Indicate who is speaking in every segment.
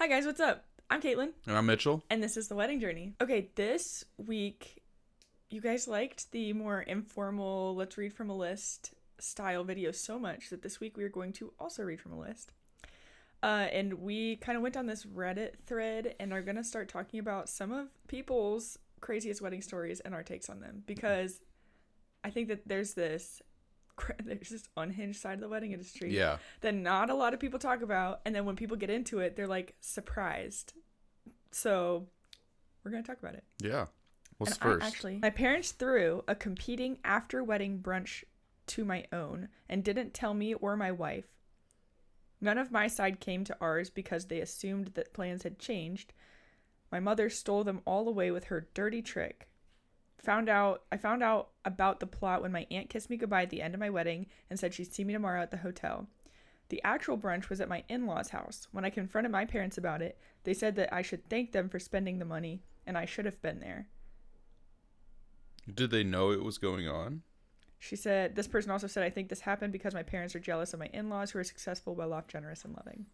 Speaker 1: Hi guys, what's up? I'm Caitlin.
Speaker 2: And I'm Mitchell.
Speaker 1: And this is The Wedding Journey. Okay, this week, you guys liked the more informal, let's read from a list style videos so much that this week we are going to also read from a list. And we kind of went on this Reddit thread and are going to start talking about some of people's craziest wedding stories and our takes on them. Because I think that there's this unhinged side of the wedding industry that not a lot of people talk about, and then when people get into it they're like surprised. So we're gonna talk about it.
Speaker 2: What's first?
Speaker 1: Actually, my parents threw a competing after wedding brunch to my own and didn't tell me or my wife. None of my side came to ours because they assumed that plans had changed. My mother stole them all away with her dirty trick. I found out about the plot when my aunt kissed me goodbye at the end of my wedding and said she'd see me tomorrow at the hotel. The actual brunch was at my in-laws' house. When I confronted my parents about it, they said that I should thank them for spending the money, and I should have been there.
Speaker 2: Did they know it was going on?
Speaker 1: She said, this person also said, I think this happened because my parents are jealous of my in-laws who are successful, well-off, generous, and loving.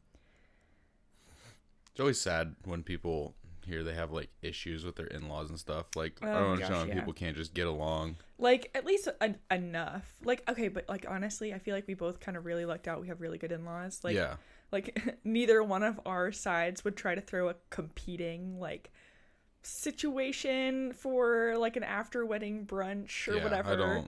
Speaker 2: It's always sad when people hear they have like issues with their in-laws and stuff. Like, I don't understand why people can't just get along.
Speaker 1: Like, at least enough. Like, okay, but like honestly, I feel like we both kind of really lucked out. We have really good in-laws. Like, like neither one of our sides would try to throw a competing like situation for like an after wedding brunch or whatever.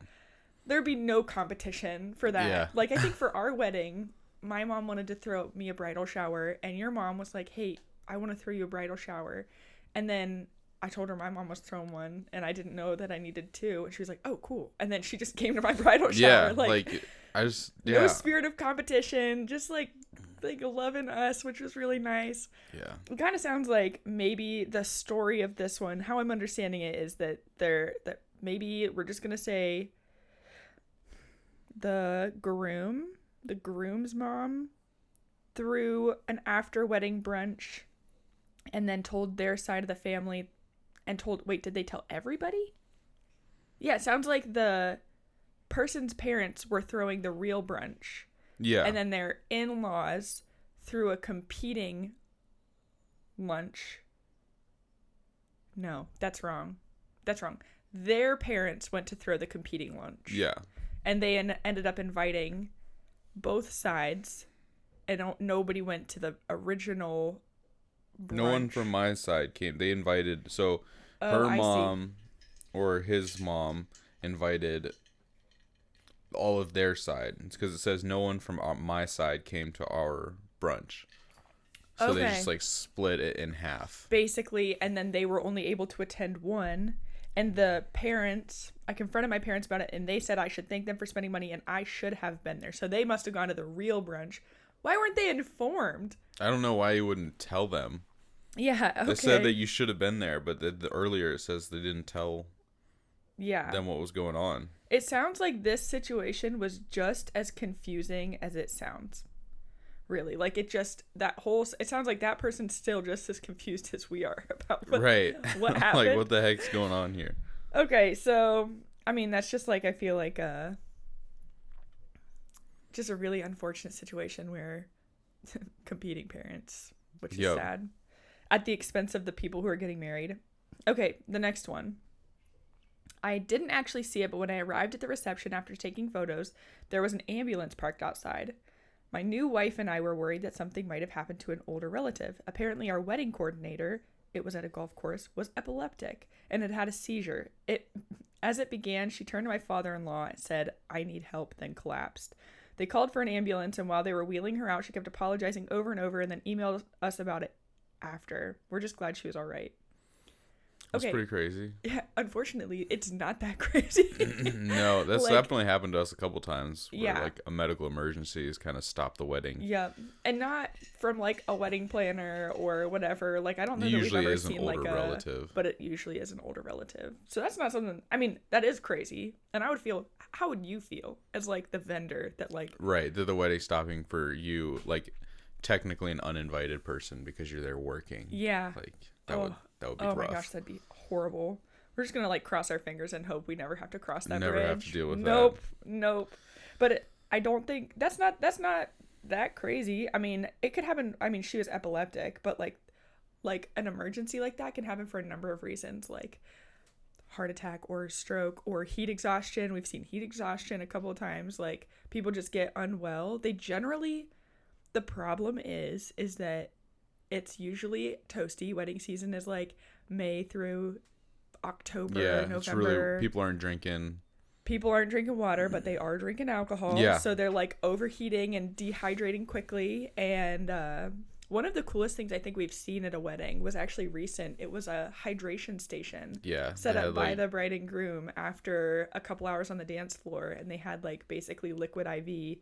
Speaker 1: There'd be no competition for that. Like, I think for our wedding, my mom wanted to throw me a bridal shower, and your mom was like, hey, I want to throw you a bridal shower. And then I told her my mom was throwing one and I didn't know that I needed two. And she was like, oh, cool. And then she just came to my bridal shower. No spirit of competition, just like loving us, which was really nice.
Speaker 2: Yeah.
Speaker 1: It kind of sounds like maybe the story of this one, how I'm understanding it, is that maybe we're just going to say the groom's mom threw an after wedding brunch and then told their side of the family and did they tell everybody? Yeah, it sounds like the person's parents were throwing the real brunch. Yeah. And then their in-laws threw a competing lunch. No, that's wrong. Their parents went to throw the competing lunch. Yeah. And they ended up inviting both sides, and nobody went to the original brunch.
Speaker 2: No one from my side came. They invited, so her mom or his mom invited all of their side. It's because it says no one from my side came to our brunch. So they just like split it in half.
Speaker 1: Basically, and then they were only able to attend one. And the parents, I confronted my parents about it, and they said I should thank them for spending money, and I should have been there. So they must have gone to the real brunch. Why weren't they informed?
Speaker 2: I don't know why you wouldn't tell them.
Speaker 1: Yeah, okay.
Speaker 2: They said that you should have been there, but the earlier it says they didn't tell them what was going on.
Speaker 1: It sounds like this situation was just as confusing as it sounds. Really. Like, it sounds like that person's still just as confused as we are about what happened.
Speaker 2: Like, what the heck's going on here?
Speaker 1: Okay, so, I mean, that's just like, I feel like just a really unfortunate situation where competing parents, which is sad, at the expense of the people who are getting married. Okay, the next one. I didn't actually see it, but when I arrived at the reception after taking photos, there was an ambulance parked outside. My new wife and I were worried that something might have happened to an older relative. Apparently, our wedding coordinator, it was at a golf course, was epileptic and had had a seizure. As it began, she turned to my father-in-law and said, I need help, then collapsed. They called for an ambulance, and while they were wheeling her out, she kept apologizing over and over and then emailed us about it after. We're just glad she was all right.
Speaker 2: That's pretty crazy.
Speaker 1: Yeah, unfortunately, it's not that crazy.
Speaker 2: No, that's definitely happened to us a couple times where like a medical emergency has kind of stopped the wedding.
Speaker 1: Yeah, and not from like a wedding planner or whatever. Like, I don't know that we've ever seen like a relative, but it usually is an older relative. So that's not something. I mean, that is crazy, and I would feel. How would you feel as like the vendor that like?
Speaker 2: Right, that the wedding stopping for you, like technically an uninvited person because you're there working.
Speaker 1: Yeah,
Speaker 2: like that would be rough.
Speaker 1: Oh my gosh, that'd be horrible. We're just gonna like cross our fingers and hope we never have to cross that
Speaker 2: bridge.
Speaker 1: Never
Speaker 2: have to deal with
Speaker 1: that. Nope. But I don't think that's not that crazy. I mean, it could happen. I mean, she was epileptic, but like an emergency like that can happen for a number of reasons, like heart attack or stroke or heat exhaustion. We've seen heat exhaustion a couple of times. Like, people just get unwell. They generally, the problem is that it's usually toasty. Wedding season is like May through October, November. It's really,
Speaker 2: people aren't drinking
Speaker 1: water, but they are drinking alcohol.
Speaker 2: Yeah.
Speaker 1: So they're like overheating and dehydrating quickly. And one of the coolest things I think we've seen at a wedding was actually recent. It was a hydration station set up by the bride and groom after a couple hours on the dance floor, and they had like basically liquid IV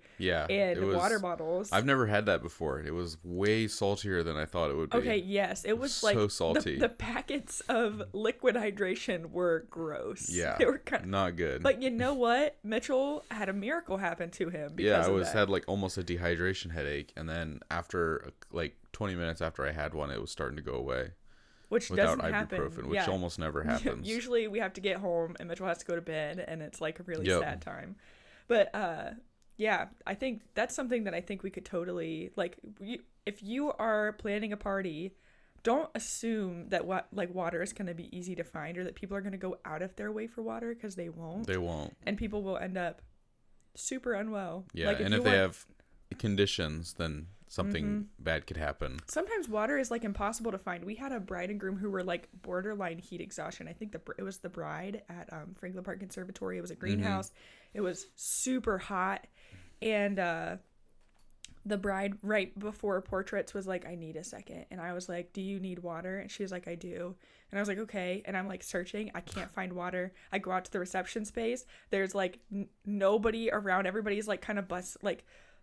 Speaker 1: and water bottles.
Speaker 2: I've never had that before. It was way saltier than I thought it would be.
Speaker 1: Okay, yes. It was like
Speaker 2: so salty.
Speaker 1: The packets of liquid hydration were gross.
Speaker 2: Yeah.
Speaker 1: They were kind of
Speaker 2: not good.
Speaker 1: But you know what? Mitchell had a miracle happen to him because
Speaker 2: had like almost a dehydration headache, and then after like 20 minutes after I had one, it was starting to go away.
Speaker 1: Which
Speaker 2: without
Speaker 1: doesn't
Speaker 2: ibuprofen,
Speaker 1: happen.
Speaker 2: which almost never happens.
Speaker 1: Usually we have to get home and Mitchell has to go to bed, and it's like a really sad time. But yeah, I think that's something that I think we could totally, like, if you are planning a party, don't assume that water is going to be easy to find, or that people are going to go out of their way for water, because they won't.
Speaker 2: They won't.
Speaker 1: And people will end up super unwell.
Speaker 2: Yeah, like, if they have conditions, then something bad could happen.
Speaker 1: Sometimes water is like impossible to find. We had a bride and groom who were like borderline heat exhaustion. I think it was the bride at Franklin Park Conservatory. It was a greenhouse. It was super hot, and the bride right before portraits was like, I need a second. And I was like, do you need water? And she was like, I do. And I was like, okay. And I'm like searching. I can't find water. I go out to the reception space. There's like nobody around. Everybody's like kind of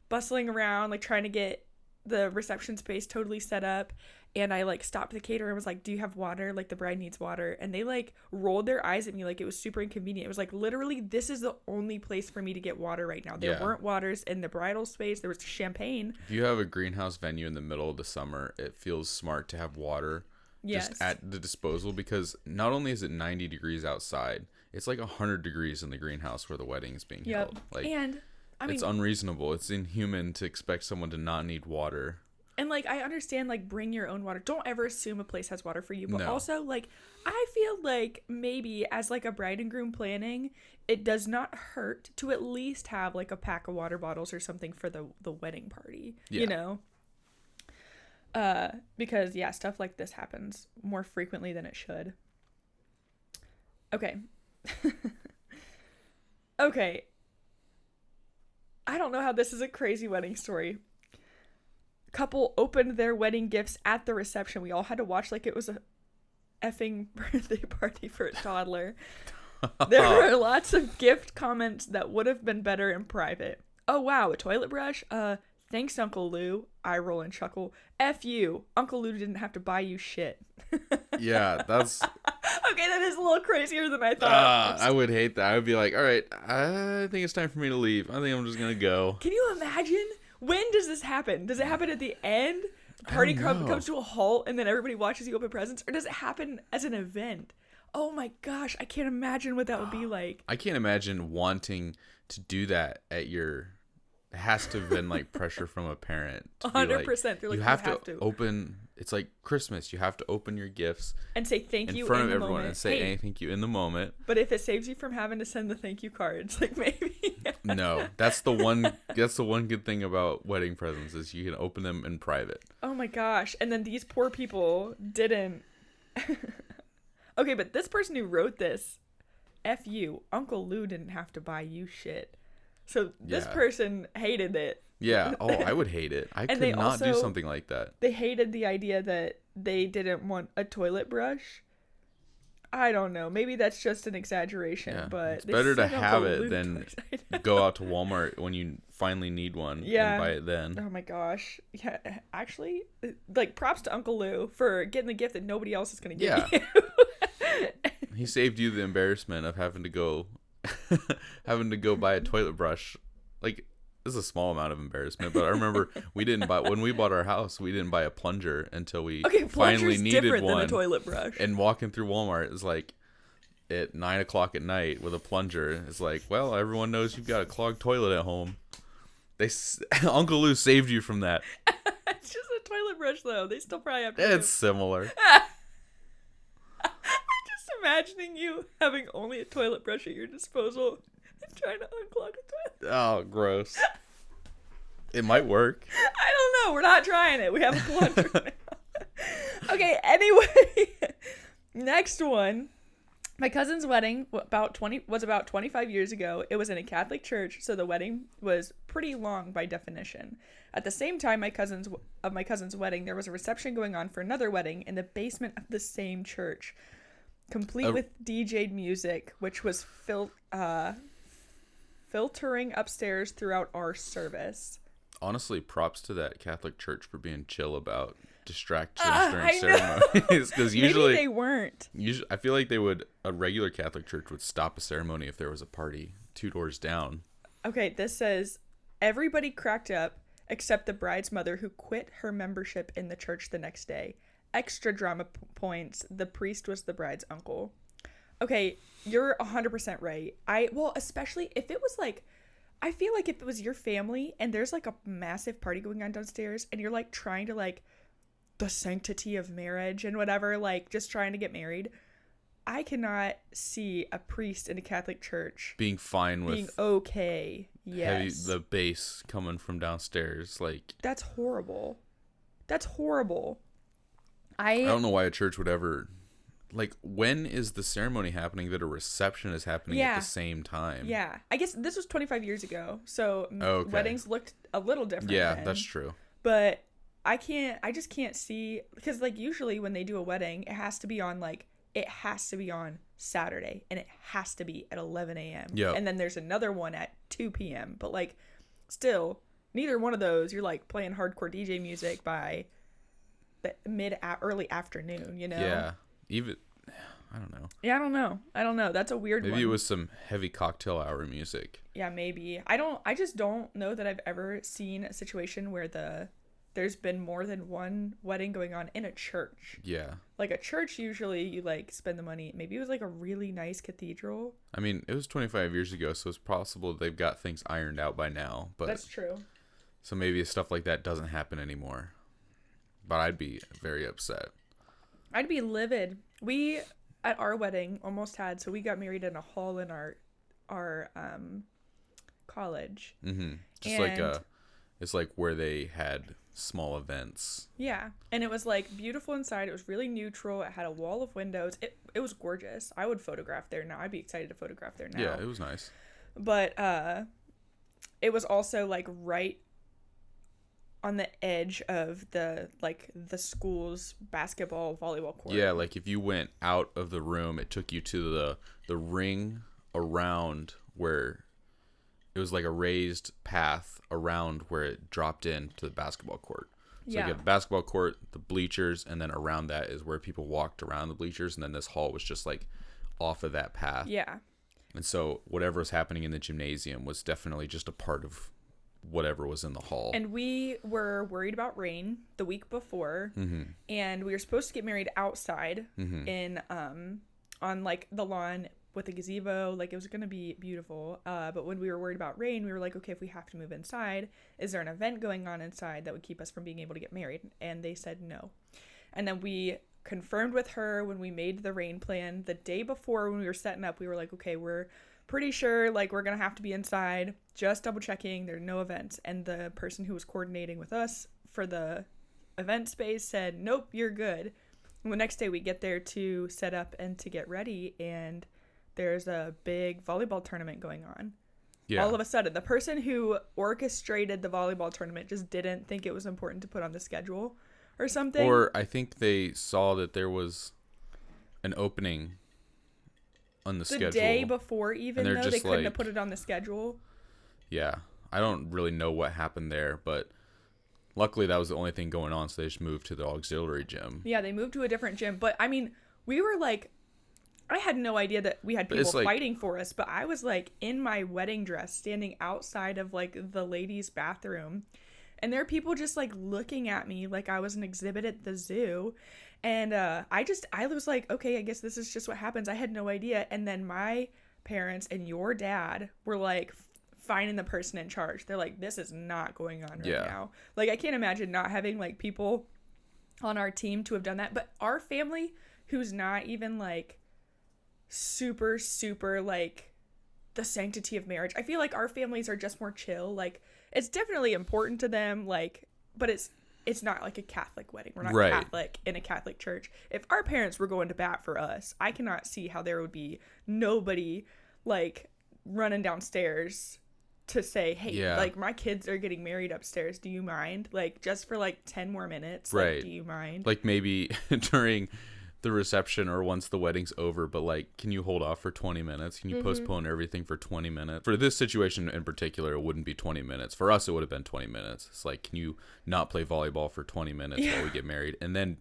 Speaker 1: bustling around, like trying to get the reception space totally set up. And I like stopped the caterer and was like, do you have water? Like, the bride needs water. And they like rolled their eyes at me like it was super inconvenient. It was like, literally, this is the only place for me to get water right now. There weren't waters in the bridal space. There was champagne.
Speaker 2: If you have a greenhouse venue in the middle of the summer, it feels smart to have water just at the disposal, because not only is it 90 degrees outside, it's like 100 degrees in the greenhouse where the wedding is being held. Like,
Speaker 1: and I mean,
Speaker 2: it's unreasonable. It's inhuman to expect someone to not need water.
Speaker 1: And like, I understand, like, bring your own water. Don't ever assume a place has water for you. But also, like, I feel like maybe as like a bride and groom planning, it does not hurt to at least have like a pack of water bottles or something for the wedding party. You know? Because stuff like this happens more frequently than it should. Okay. Okay. I don't know how this is a crazy wedding story. Couple opened their wedding gifts at the reception. We all had to watch like it was a effing birthday party for a toddler. There were lots of gift comments that would have been better in private. Oh wow, a toilet brush? Thanks, Uncle Lou. I roll and chuckle. F you. Uncle Lou didn't have to buy you shit.
Speaker 2: Yeah, that's...
Speaker 1: Okay, that is a little crazier than I thought.
Speaker 2: I would hate that. I would be like, all right, I think it's time for me to leave. I think I'm just going to go.
Speaker 1: Can you imagine? When does this happen? Does it happen at the end? The party comes to a halt and then everybody watches you open presents? Or does it happen as an event? Oh my gosh, I can't imagine what that would be like.
Speaker 2: I can't imagine wanting to do that at your... It has to have been like pressure from a parent.
Speaker 1: 100%.
Speaker 2: Like, you have to open. It's like Christmas. You have to open your gifts
Speaker 1: and say thank you
Speaker 2: in front of everyone
Speaker 1: moment.
Speaker 2: And say thank you in the moment.
Speaker 1: But if it saves you from having to send the thank you cards, like maybe.
Speaker 2: No, that's the one. That's the one good thing about wedding presents is you can open them in private.
Speaker 1: Oh my gosh! And then these poor people didn't. Okay, but this person who wrote this, F you, Uncle Lou didn't have to buy you shit. So this person hated it.
Speaker 2: Yeah. Oh, I would hate it. I could not do something like that.
Speaker 1: They hated the idea that they didn't want a toilet brush. I don't know. Maybe that's just an exaggeration, but
Speaker 2: it's better to have it than go out to Walmart when you finally need one and buy it then.
Speaker 1: Oh my gosh. Yeah, actually, like, props to Uncle Lou for getting the gift that nobody else is going to give you.
Speaker 2: He saved you the embarrassment of having to go buy a toilet brush. Like, this is a small amount of embarrassment, but I remember when we bought our house, we didn't buy a plunger until we finally needed one. Than a
Speaker 1: toilet brush.
Speaker 2: And walking through Walmart is like at 9:00 at night with a plunger. It's like, well, everyone knows you've got a clogged toilet at home. Uncle Lou saved you from that.
Speaker 1: It's just a toilet brush, though. They still probably have to.
Speaker 2: It's similar.
Speaker 1: I'm just imagining you having only a toilet brush at your disposal and trying to unclog a toilet.
Speaker 2: Oh, gross. It might work.
Speaker 1: I don't know. We're not trying it. We have a plunger now. Okay, anyway. Next one. My cousin's wedding was about 25 years ago. It was in a Catholic church, so the wedding was pretty long by definition. At the same time my cousin's wedding, there was a reception going on for another wedding in the basement of the same church, complete with DJ'd music, which was filtering upstairs throughout our service.
Speaker 2: Honestly, props to that Catholic church for being chill about distractions during ceremonies. Because usually
Speaker 1: maybe they weren't.
Speaker 2: I feel like a regular Catholic church would stop a ceremony if there was a party 2 doors down. Okay,
Speaker 1: this says everybody cracked up except the bride's mother, who quit her membership in the church the next day. Extra drama points. The priest was the bride's uncle. Okay, you're 100% right. Especially if it was like, I feel like if it was your family and there's like a massive party going on downstairs and you're like trying to like the sanctity of marriage and whatever, like just trying to get married, I cannot see a priest in a Catholic church
Speaker 2: being fine with
Speaker 1: being okay. Yes.
Speaker 2: The bass coming from downstairs, like
Speaker 1: that's horrible. That's horrible.
Speaker 2: I don't know why a church would ever, like, when is the ceremony happening that a reception is happening at the same time?
Speaker 1: Yeah. I guess this was 25 years ago, so weddings looked a little different then.
Speaker 2: That's true.
Speaker 1: But I just can't see, because like usually when they do a wedding, it has to be on Saturday, and it has to be at 11 a.m.
Speaker 2: Yeah.
Speaker 1: And then there's another one at 2 p.m. But like, still, neither one of those, you're like playing hardcore DJ music by the early afternoon, you know?
Speaker 2: Yeah. Even, I don't know.
Speaker 1: Yeah, I don't know. That's a weird one.
Speaker 2: Maybe it was some heavy cocktail hour music.
Speaker 1: Yeah, maybe. I just don't know that I've ever seen a situation where there's been more than one wedding going on in a church. Yeah. Like a church, usually you like spend the money. Maybe it was like a really nice cathedral.
Speaker 2: I mean, it was 25 years ago, so it's possible they've got things ironed out by now. But
Speaker 1: that's true.
Speaker 2: So maybe stuff like that doesn't happen anymore. But I'd be very upset.
Speaker 1: I'd be livid. We, at our wedding, almost had, so we got married in a hall in our college.
Speaker 2: Mm-hmm. Just it's like where they had small events.
Speaker 1: Yeah. And it was like beautiful inside. It was really neutral. It had a wall of windows. It was gorgeous. I would photograph there now. I'd be excited to photograph there now.
Speaker 2: Yeah, it was nice.
Speaker 1: But it was also like right on the edge of the school's basketball volleyball court.
Speaker 2: Yeah, like if you went out of the room, it took you to the ring around where it was like a raised path around where it dropped into the basketball court. So you get the basketball court, the bleachers, and then around that is where people walked around the bleachers, and then this hall was just like off of that path. Yeah. And so whatever was happening in the gymnasium was definitely just a part of whatever was in the hall.
Speaker 1: And we were worried about rain the week before, and we were supposed to get married outside in on like the lawn with a gazebo. Like it was gonna be beautiful, but when we were worried about rain, we were like, okay, if we have to move inside, is there an event going on inside that would keep us from being able to get married? And they said no. And then we confirmed with her when we made the rain plan the day before. When we were setting up, we were like, okay, we're pretty sure like we're gonna have to be inside, just double checking there are no events. And the person who was coordinating with us for the event space said, nope, you're good. And the next day we get there to set up and to get ready, and there's a big volleyball tournament going on. Yeah. All of a sudden, the person who orchestrated the volleyball tournament just didn't think it was important to put on the schedule or something.
Speaker 2: Or I think they saw that there was an opening on the schedule.
Speaker 1: The day before, even though they couldn't have put it on the schedule.
Speaker 2: Yeah. I don't really know what happened there, but luckily that was the only thing going on, so they just moved to the auxiliary gym.
Speaker 1: Yeah, they moved to a different gym. But, I mean, we were like, I had no idea that we had people fighting for us, but I was like in my wedding dress standing outside of like the ladies' bathroom, and there are people just like looking at me like I was an exhibit at the zoo. And I was like, okay, I guess this is just what happens. I had no idea. And then my parents and your dad were like finding the person in charge. They're like, this is not going on right now. Like, I can't imagine not having like people on our team to have done that. But our family, who's not even like super like the sanctity of marriage, I feel like our families are just more chill. Like, it's definitely important to them, like, but it's not like a Catholic wedding. We're not Catholic in a Catholic church. If our parents were going to bat for us, I cannot see how there would be nobody like running downstairs to say, hey, like, my kids are getting married upstairs. Do you mind? Like, just for like 10 more minutes. Like, do you mind?
Speaker 2: Like, maybe during the reception or once the wedding's over, but like, can you hold off for 20 minutes? Can you postpone everything for 20 minutes? For this situation in particular, it wouldn't be 20 minutes. For us, it would have been 20 minutes. It's like, can you not play volleyball for 20 minutes while we get married? And then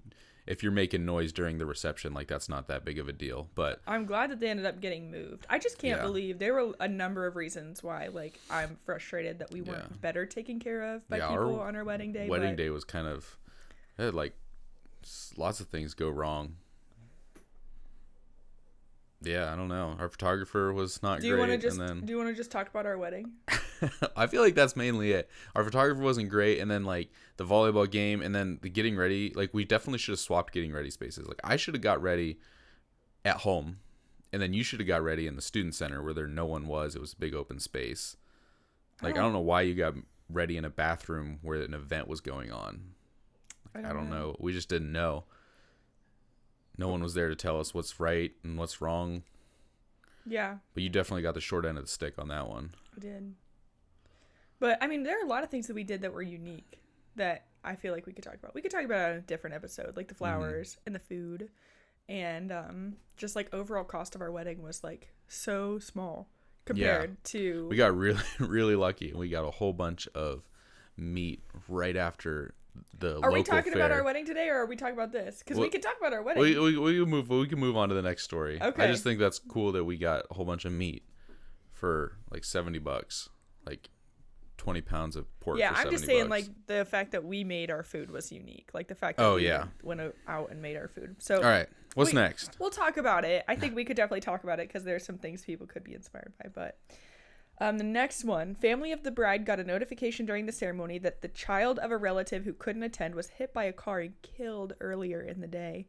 Speaker 2: if you're making noise during the reception, like, that's not that big of a deal. But
Speaker 1: I'm glad that they ended up getting moved. I just can't believe there were a number of reasons why, like, I'm frustrated that we weren't better taken care of by people on our wedding day.
Speaker 2: Wedding day was kind of, like, lots of things go wrong. Yeah, I don't know. Our photographer was not great. Do
Speaker 1: you want to just talk about our wedding?
Speaker 2: I feel like that's mainly it. Our photographer wasn't great, and then like the volleyball game, and then the getting ready. Like, we definitely should have swapped getting ready spaces. Like, I should have got ready at home, and then you should have got ready in the student center where no one was. It was a big open space. Like, I don't know why you got ready in a bathroom where an event was going on. I don't know. We just didn't know. No one was there to tell us what's right and what's wrong.
Speaker 1: Yeah.
Speaker 2: But you definitely got the short end of the stick on that one.
Speaker 1: I did. But, I mean, there are a lot of things that we did that were unique that I feel like we could talk about. We could talk about it on a different episode, like the flowers and the food. And just, like, overall cost of our wedding was, like, so small compared to...
Speaker 2: We got really, really lucky. We got a whole bunch of meat right after... Are we talking
Speaker 1: about our wedding today, or are we talking about this? Because we could talk about our wedding.
Speaker 2: We can move on to the next story.
Speaker 1: Okay.
Speaker 2: I just think that's cool that we got a whole bunch of meat for like $70, like 20 pounds of pork.
Speaker 1: Yeah,
Speaker 2: for
Speaker 1: I'm just saying, like, the fact that we made our food was unique. Like, the fact that we went out and made our food. So,
Speaker 2: all right, what's next?
Speaker 1: We'll talk about it. I think we could definitely talk about it because there's some things people could be inspired by, but. The next one, family of the bride got a notification during the ceremony that the child of a relative who couldn't attend was hit by a car and killed earlier in the day.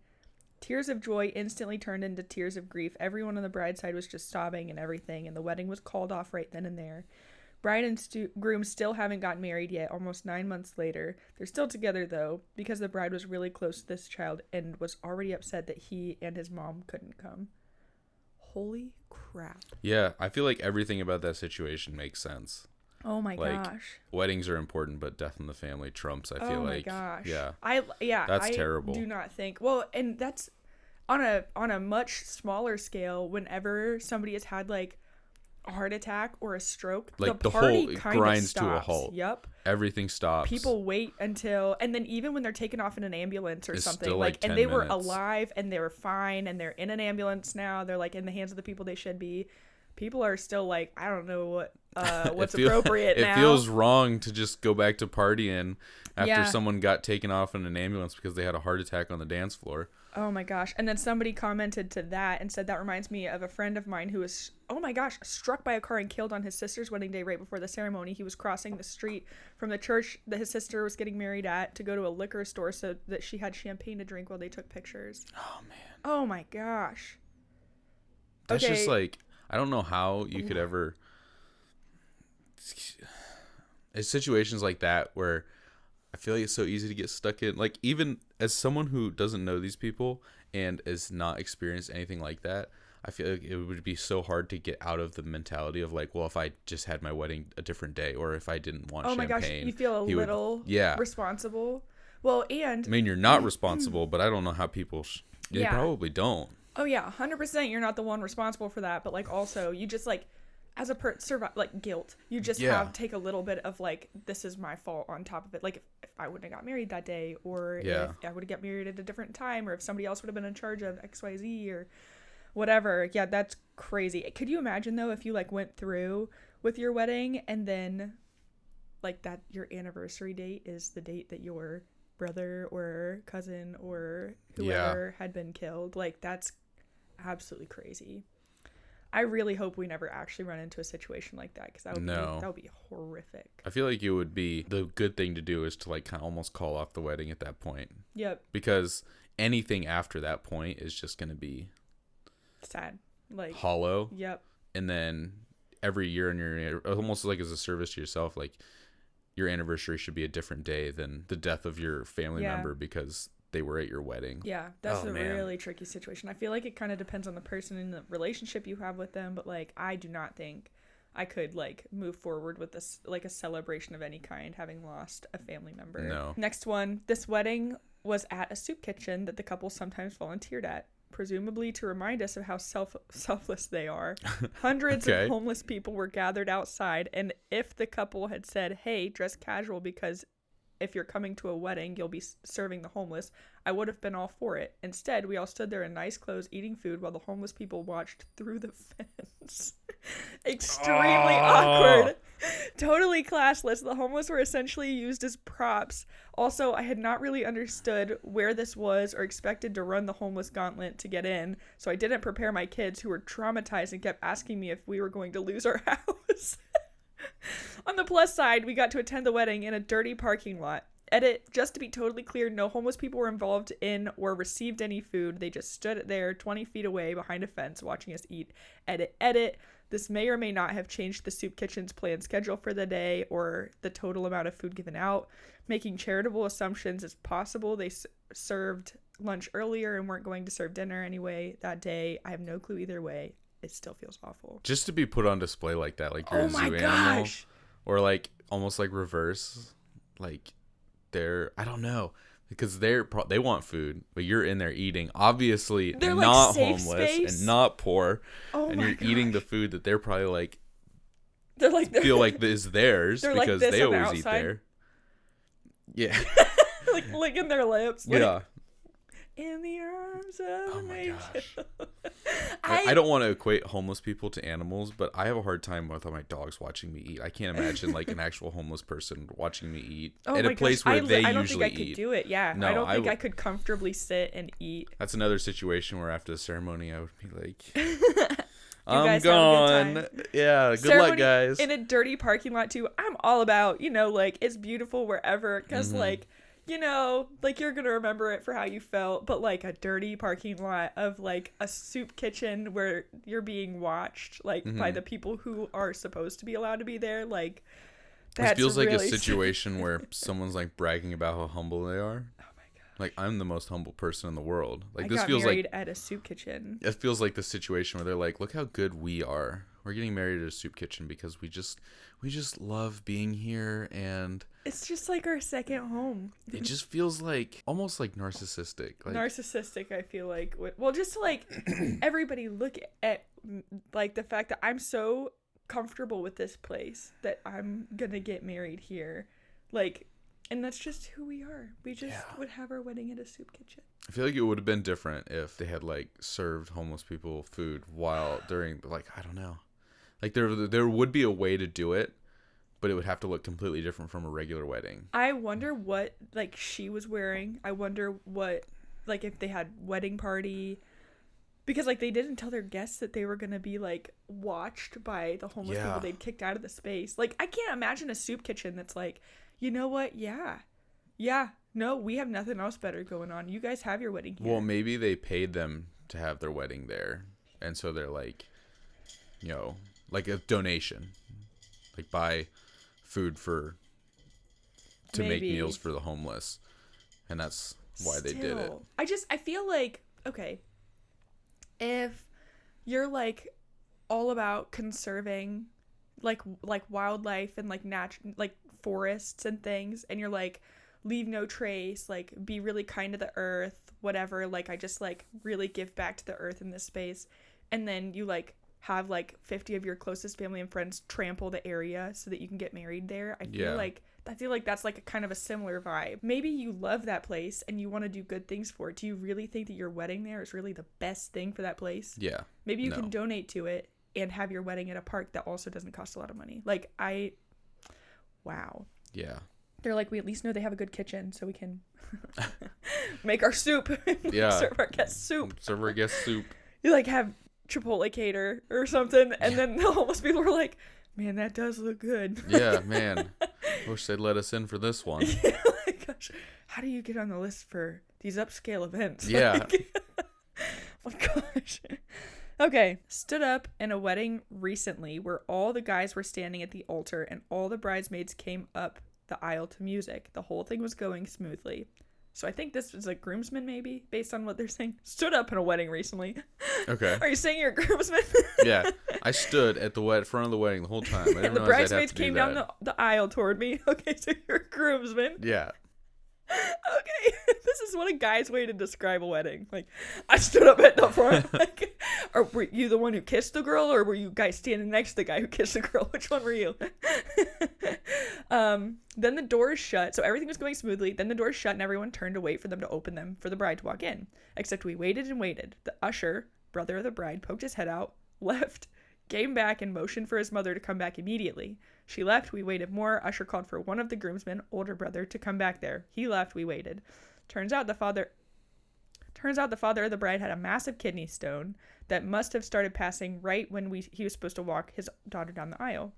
Speaker 1: Tears of joy instantly turned into tears of grief. Everyone on the bride's side was just sobbing and everything, and the wedding was called off right then and there. Bride and groom still haven't gotten married yet, almost 9 months later. They're still together, though, because the bride was really close to this child and was already upset that he and his mom couldn't come. Holy crap.
Speaker 2: Yeah, I feel like everything about that situation makes sense.
Speaker 1: Oh my gosh.
Speaker 2: Weddings are important, but death in the family trumps, I feel like.
Speaker 1: Oh my gosh.
Speaker 2: Yeah. That's terrible.
Speaker 1: I do not think. Well, and that's on a much smaller scale. Whenever somebody has had like a heart attack or a stroke,
Speaker 2: like
Speaker 1: the party
Speaker 2: whole
Speaker 1: kind
Speaker 2: grinds
Speaker 1: of stops.
Speaker 2: to a halt.
Speaker 1: Yep.
Speaker 2: Everything stops.
Speaker 1: People wait until, and then even when they're taken off in an ambulance or something,
Speaker 2: still like 10
Speaker 1: and they
Speaker 2: minutes.
Speaker 1: were alive and they were fine and they're in an ambulance now. They're like in the hands of the people they should be. People are still like, I don't know what's appropriate now.
Speaker 2: It feels wrong to just go back to partying after someone got taken off in an ambulance because they had a heart attack on the dance floor.
Speaker 1: Oh my gosh. And then somebody commented to that and said, that reminds me of a friend of mine who was, oh my gosh, struck by a car and killed on his sister's wedding day right before the ceremony. He was crossing the street from the church that his sister was getting married at to go to a liquor store so that she had champagne to drink while they took pictures.
Speaker 2: Oh man.
Speaker 1: Oh my gosh.
Speaker 2: That's just like, I don't know how you could ever... It's situations like that where I feel like it's so easy to get stuck in. Like, even as someone who doesn't know these people and has not experienced anything like that, I feel like it would be so hard to get out of the mentality of like, well, if I just had my wedding a different day, or if I didn't want champagne. Oh my gosh,
Speaker 1: you feel a little responsible. Well, and...
Speaker 2: I mean, you're not responsible, but I don't know how people... They probably don't.
Speaker 1: Oh yeah, 100% you're not the one responsible for that, but like also you just like as a like guilt. You just take a little bit of like, this is my fault on top of it. Like if I wouldn't have got married that day, or if I would have got married at a different time, or if somebody else would have been in charge of XYZ or whatever. Yeah, that's crazy. Could you imagine though if you like went through with your wedding and then like that your anniversary date is the date that your brother or cousin or whoever had been killed? Like that's absolutely crazy. I really hope we never actually run into a situation like that, because that would be horrific.
Speaker 2: I feel like it would be, the good thing to do is to like kind of almost call off the wedding at that point.
Speaker 1: Yep.
Speaker 2: Because anything after that point is just going to be
Speaker 1: sad, like
Speaker 2: hollow.
Speaker 1: Yep. And
Speaker 2: then every year in your, almost like as a service to yourself, like your anniversary should be a different day than the death of your family member because they were at your wedding.
Speaker 1: Yeah, that's really tricky situation. I feel like it kind of depends on the person and the relationship you have with them, but like I do not think I could like move forward with this, like a celebration of any kind, having lost a family member.
Speaker 2: No.
Speaker 1: Next one, this wedding was at a soup kitchen that the couple sometimes volunteered at, presumably to remind us of how selfless they are. Hundreds of homeless people were gathered outside, and if the couple had said, "Hey, dress casual because if you're coming to a wedding, you'll be serving the homeless," I would have been all for it. Instead, we all stood there in nice clothes eating food while the homeless people watched through the fence. Extremely awkward. Totally classless. The homeless were essentially used as props. Also, I had not really understood where this was or expected to run the homeless gauntlet to get in, so I didn't prepare my kids, who were traumatized and kept asking me if we were going to lose our house. On the plus side, we got to attend the wedding in a dirty parking lot. Edit, just to be totally clear, no homeless people were involved in or received any food. They just stood there 20 feet away behind a fence watching us eat. Edit. This may or may not have changed the soup kitchen's planned schedule for the day or the total amount of food given out. Making charitable assumptions is possible. They served lunch earlier and weren't going to serve dinner anyway that day. I have no clue either way. It still feels awful.
Speaker 2: Just to be put on display like that, like you're a zoo animal, or like almost like reverse, like I don't know, because they want food, but you're in there eating. Obviously, they're not like homeless space. And not poor, and you're eating the food that they're probably like. They're like feel like is theirs because like they always eat there. Yeah,
Speaker 1: like licking their lips. Like,
Speaker 2: yeah.
Speaker 1: In the arms of nature.
Speaker 2: I don't want to equate homeless people to animals, but I have a hard time with my dogs watching me eat. I can't imagine like an actual homeless person watching me eat at a place where they usually eat. I don't think I could
Speaker 1: do it. Yeah, no, I don't think I could comfortably sit and eat.
Speaker 2: That's another situation where after the ceremony, I would be like, I'm gone. Yeah, good luck, guys.
Speaker 1: In a dirty parking lot too. I'm all about, like it's beautiful wherever, because like. Like you're going to remember it for how you felt, but like a dirty parking lot of like a soup kitchen where you're being watched like by the people who are supposed to be allowed to be there. Like
Speaker 2: that feels really like a situation where someone's like bragging about how humble they are. Oh my God. Like I'm the most humble person in the world. Like this feels like
Speaker 1: at a soup kitchen.
Speaker 2: It feels like the situation where they're like, look how good we are. We're getting married at a soup kitchen because we just love being here, and
Speaker 1: it's just like our second home.
Speaker 2: It just feels like almost like narcissistic. Like,
Speaker 1: narcissistic, I feel like. Well, just to like everybody look at like the fact that I'm so comfortable with this place that I'm gonna get married here, like, and that's just who we are. We just would have our wedding at a soup kitchen.
Speaker 2: I feel like it would have been different if they had like served homeless people food while during, like, I don't know. Like there would be a way to do it, but it would have to look completely different from a regular wedding.
Speaker 1: I wonder what like she was wearing. I wonder what like if they had wedding party, because like they didn't tell their guests that they were going to be like watched by the homeless people they'd kicked out of the space. Like I can't imagine a soup kitchen that's like, you know what? Yeah. No, we have nothing else better going on. You guys have your wedding here.
Speaker 2: Well, maybe they paid them to have their wedding there, and so they're like, like a donation, like buy food to make meals for the homeless, and that's why they did it.
Speaker 1: I feel like, okay, if you're like all about conserving like wildlife and like like forests and things, and you're like leave no trace, like be really kind to the earth, whatever, like I just like really give back to the earth in this space, and then you like have like 50 of your closest family and friends trample the area so that you can get married there. I feel like that's like a kind of a similar vibe. Maybe you love that place and you want to do good things for it. Do you really think that your wedding there is really the best thing for that place?
Speaker 2: Yeah.
Speaker 1: Maybe you can donate to it and have your wedding at a park that also doesn't cost a lot of money. Like wow.
Speaker 2: Yeah.
Speaker 1: They're like, we at least know they have a good kitchen so we can make our soup.
Speaker 2: Yeah.
Speaker 1: Serve our guests soup.
Speaker 2: Serve our guests soup.
Speaker 1: You like have Chipotle cater or something, and then the homeless people were like, man, that does look good.
Speaker 2: Yeah, man. Wish they'd let us in for this one.
Speaker 1: Yeah, oh my gosh. How do you get on the list for these upscale events?
Speaker 2: Yeah.
Speaker 1: Oh my gosh. Okay. Stood up in a wedding recently where all the guys were standing at the altar and all the bridesmaids came up the aisle to music. The whole thing was going smoothly. So I think this was a groomsman, maybe, based on what they're saying. Stood up in a wedding recently.
Speaker 2: Okay.
Speaker 1: Are you saying you're a groomsman?
Speaker 2: Yeah. I stood at the front of the wedding the whole time. I didn't
Speaker 1: and the
Speaker 2: realize
Speaker 1: bridesmaids came down the aisle toward me. Okay, so you're a groomsman.
Speaker 2: Yeah.
Speaker 1: Okay, this is what a guy's way to describe a wedding. Like, I stood up at the front. Like, or were you the one who kissed the girl, or were you guys standing next to the guy who kissed the girl? Which one were you? Then the doors shut, so everything was going smoothly. Then the doors shut, and everyone turned to wait for them to open them for the bride to walk in. Except we waited and waited. The usher, brother of the bride, poked his head out, left, came back, and motioned for his mother to come back immediately. She left. We waited more. Usher called for one of the groomsmen, older brother, to come back there. He left. We waited. Turns out the father of the bride had a massive kidney stone that must have started passing right when he was supposed to walk his daughter down the aisle.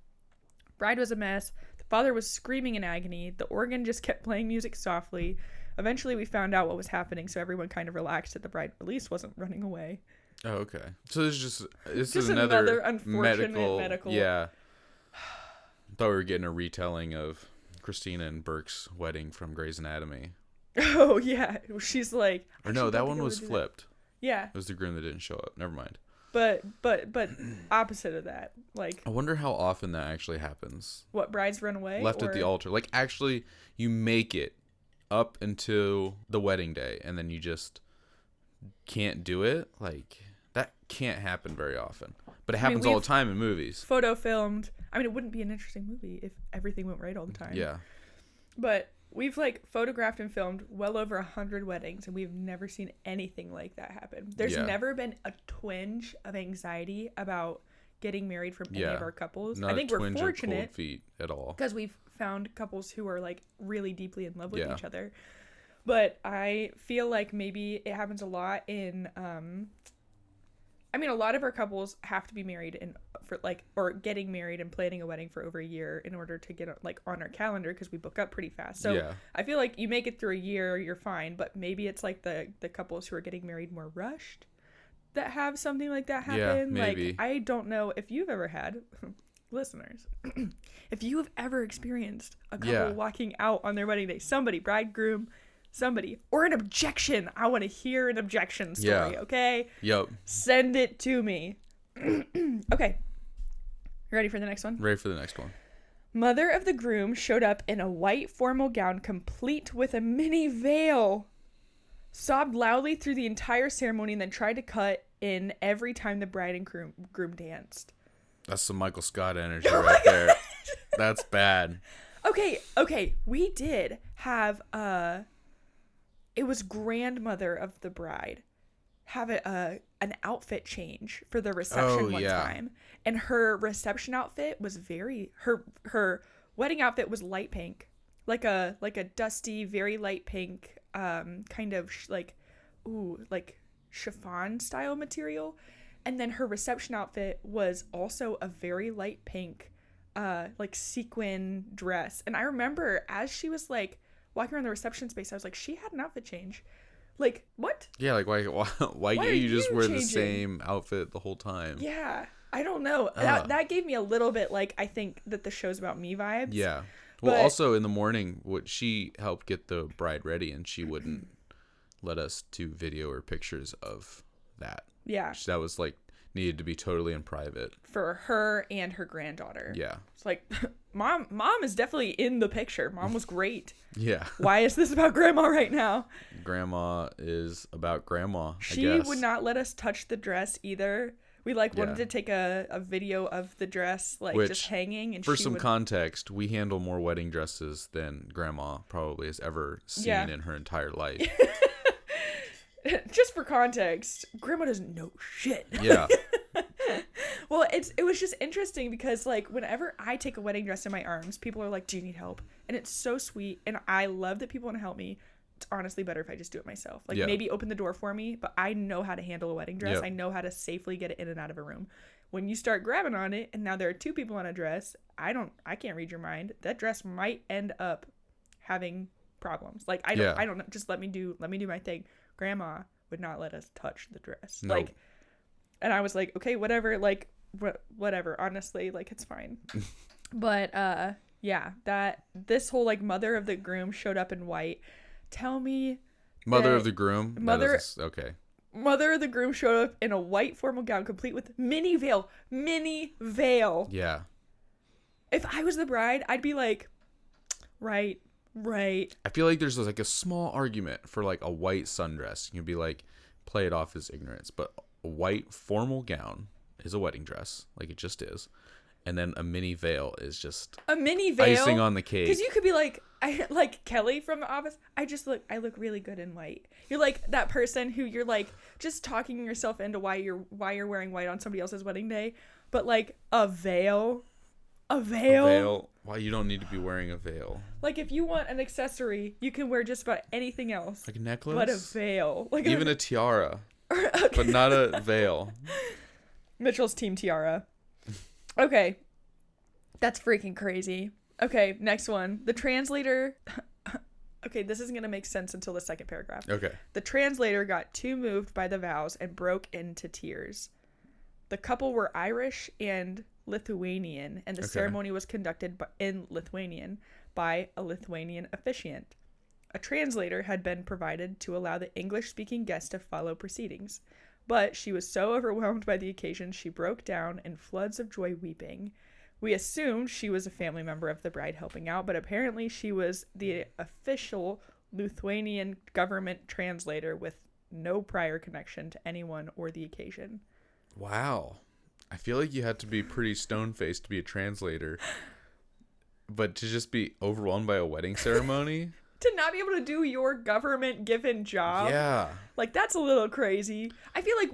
Speaker 1: Bride was a mess. The father was screaming in agony. The organ just kept playing music softly. Eventually, we found out what was happening, so everyone kind of relaxed that the bride at least wasn't running away.
Speaker 2: Oh, okay. So this is another
Speaker 1: unfortunate medical.
Speaker 2: Yeah. I thought we were getting a retelling of Christina and Burke's wedding from Grey's Anatomy.
Speaker 1: Oh, yeah. She's like...
Speaker 2: Or no, that one was flipped.
Speaker 1: Yeah.
Speaker 2: It was the groom that didn't show up. Never mind.
Speaker 1: But opposite of that. Like...
Speaker 2: I wonder how often that actually happens.
Speaker 1: What, brides run away?
Speaker 2: Left at the altar. Like, actually, you make it up until the wedding day, and then you just can't do it. Like, that can't happen very often. But it happens all the time in movies.
Speaker 1: Photo filmed. I mean, it wouldn't be an interesting movie if everything went right all the time.
Speaker 2: Yeah.
Speaker 1: But we've, like, photographed and filmed well over 100 weddings, and we've never seen anything like that happen. There's never been a twinge of anxiety about getting married from any of our couples.
Speaker 2: Not
Speaker 1: I think
Speaker 2: a
Speaker 1: we're
Speaker 2: twinge
Speaker 1: fortunate.
Speaker 2: Of cold feet at all.
Speaker 1: Because we've found couples who are, like, really deeply in love with each other. But I feel like maybe it happens a lot in... I mean, a lot of our couples have to be married or getting married and planning a wedding for over a year in order to get like on our calendar because we book up pretty fast. So I feel like you make it through a year, you're fine. But maybe it's like the couples who are getting married more rushed that have something like that happen.
Speaker 2: Yeah, maybe.
Speaker 1: Like, I don't know if you've ever had listeners, if you have ever experienced a couple walking out on their wedding day, somebody, bridegroom, somebody, or an objection. I want to hear an objection story, okay?
Speaker 2: Yep.
Speaker 1: Send it to me. Okay. You ready for the next one?
Speaker 2: Ready for the next one.
Speaker 1: Mother of the groom showed up in a white formal gown complete with a mini veil. Sobbed loudly through the entire ceremony and then tried to cut in every time the bride and groom danced.
Speaker 2: That's some Michael Scott energy right there. That's bad.
Speaker 1: Okay. We did have it was grandmother of the bride have an outfit change for the reception one time, and her reception outfit was her wedding outfit was light pink, like a dusty, very light pink, kind of like chiffon style material, and then her reception outfit was also a very light pink, like sequin dress. And I remember as she was like walking around the reception space, I was like, she had an outfit change. Like, what?
Speaker 2: Yeah, like, why can't you just wear the same outfit the whole time?
Speaker 1: Yeah, I don't know. That gave me a little bit, like, I think that the show's about me vibes.
Speaker 2: Yeah. Well, also in the morning, she helped get the bride ready, and she wouldn't let us do video or pictures of that.
Speaker 1: Yeah.
Speaker 2: That was, like, needed to be totally in private.
Speaker 1: For her and her granddaughter.
Speaker 2: Yeah.
Speaker 1: It's like, mom is definitely in the picture. Mom was great.
Speaker 2: Yeah.
Speaker 1: Why is this about grandma right now?
Speaker 2: Grandma is about grandma,
Speaker 1: She would not let us touch the dress either. We wanted to take a video of the dress just hanging. And
Speaker 2: for some context, we handle more wedding dresses than grandma probably has ever seen in her entire life.
Speaker 1: Just for context, grandma doesn't know shit.
Speaker 2: Yeah.
Speaker 1: Well, it was just interesting because, like, whenever I take a wedding dress in my arms, people are like, do you need help? And it's so sweet, and I love that people want to help me. it's honestly better if I just do it myself. Like maybe open the door for me, but I know how to handle a wedding dress. I know how to safely get it in and out of a room. When you start grabbing on it and now there are 2 people on a dress, I can't read your mind. That dress might end up having problems. Like I don't know. Just let me do my thing. Grandma would not let us touch the dress. Nope. Like, and I was like, okay, whatever. Like, whatever. Honestly, like it's fine. But yeah, that this whole like mother of the groom showed up in white. Tell me,
Speaker 2: mother of the groom.
Speaker 1: Okay. Mother of the groom showed up in a white formal gown, complete with mini veil.
Speaker 2: Yeah.
Speaker 1: If I was the bride, I'd be like, right.
Speaker 2: I feel like there's like a small argument for like a white sundress. You'd be like, play it off as ignorance, but a white formal gown is a wedding dress, like it just is, and then a mini veil is just icing on the cake.
Speaker 1: Because you could be like, like Kelly from The Office. I look really good in white. You're like that person who you're like just talking yourself into why you're wearing white on somebody else's wedding day, but like a veil.
Speaker 2: Why you don't need to be wearing a veil?
Speaker 1: Like if you want an accessory, you can wear just about anything else.
Speaker 2: Like a necklace?
Speaker 1: But a veil. Like
Speaker 2: even a tiara. Okay. But not a veil.
Speaker 1: Mitchell's team tiara. Okay. That's freaking crazy. Okay, next one. The translator... Okay, this isn't going to make sense until the second paragraph.
Speaker 2: Okay.
Speaker 1: The translator got too moved by the vows and broke into tears. The couple were Irish and Lithuanian, and the ceremony was conducted in Lithuanian by a Lithuanian officiant. A translator had been provided to allow the English-speaking guests to follow proceedings, but she was so overwhelmed by the occasion she broke down in floods of joy weeping. We assumed she was a family member of the bride helping out, but apparently she was the official Lithuanian government translator with no prior connection to anyone or the occasion.
Speaker 2: Wow. I feel like you had to be pretty stone-faced to be a translator, but to just be overwhelmed by a wedding ceremony?
Speaker 1: To not be able to do your government-given job?
Speaker 2: Yeah.
Speaker 1: Like, that's a little crazy. I feel like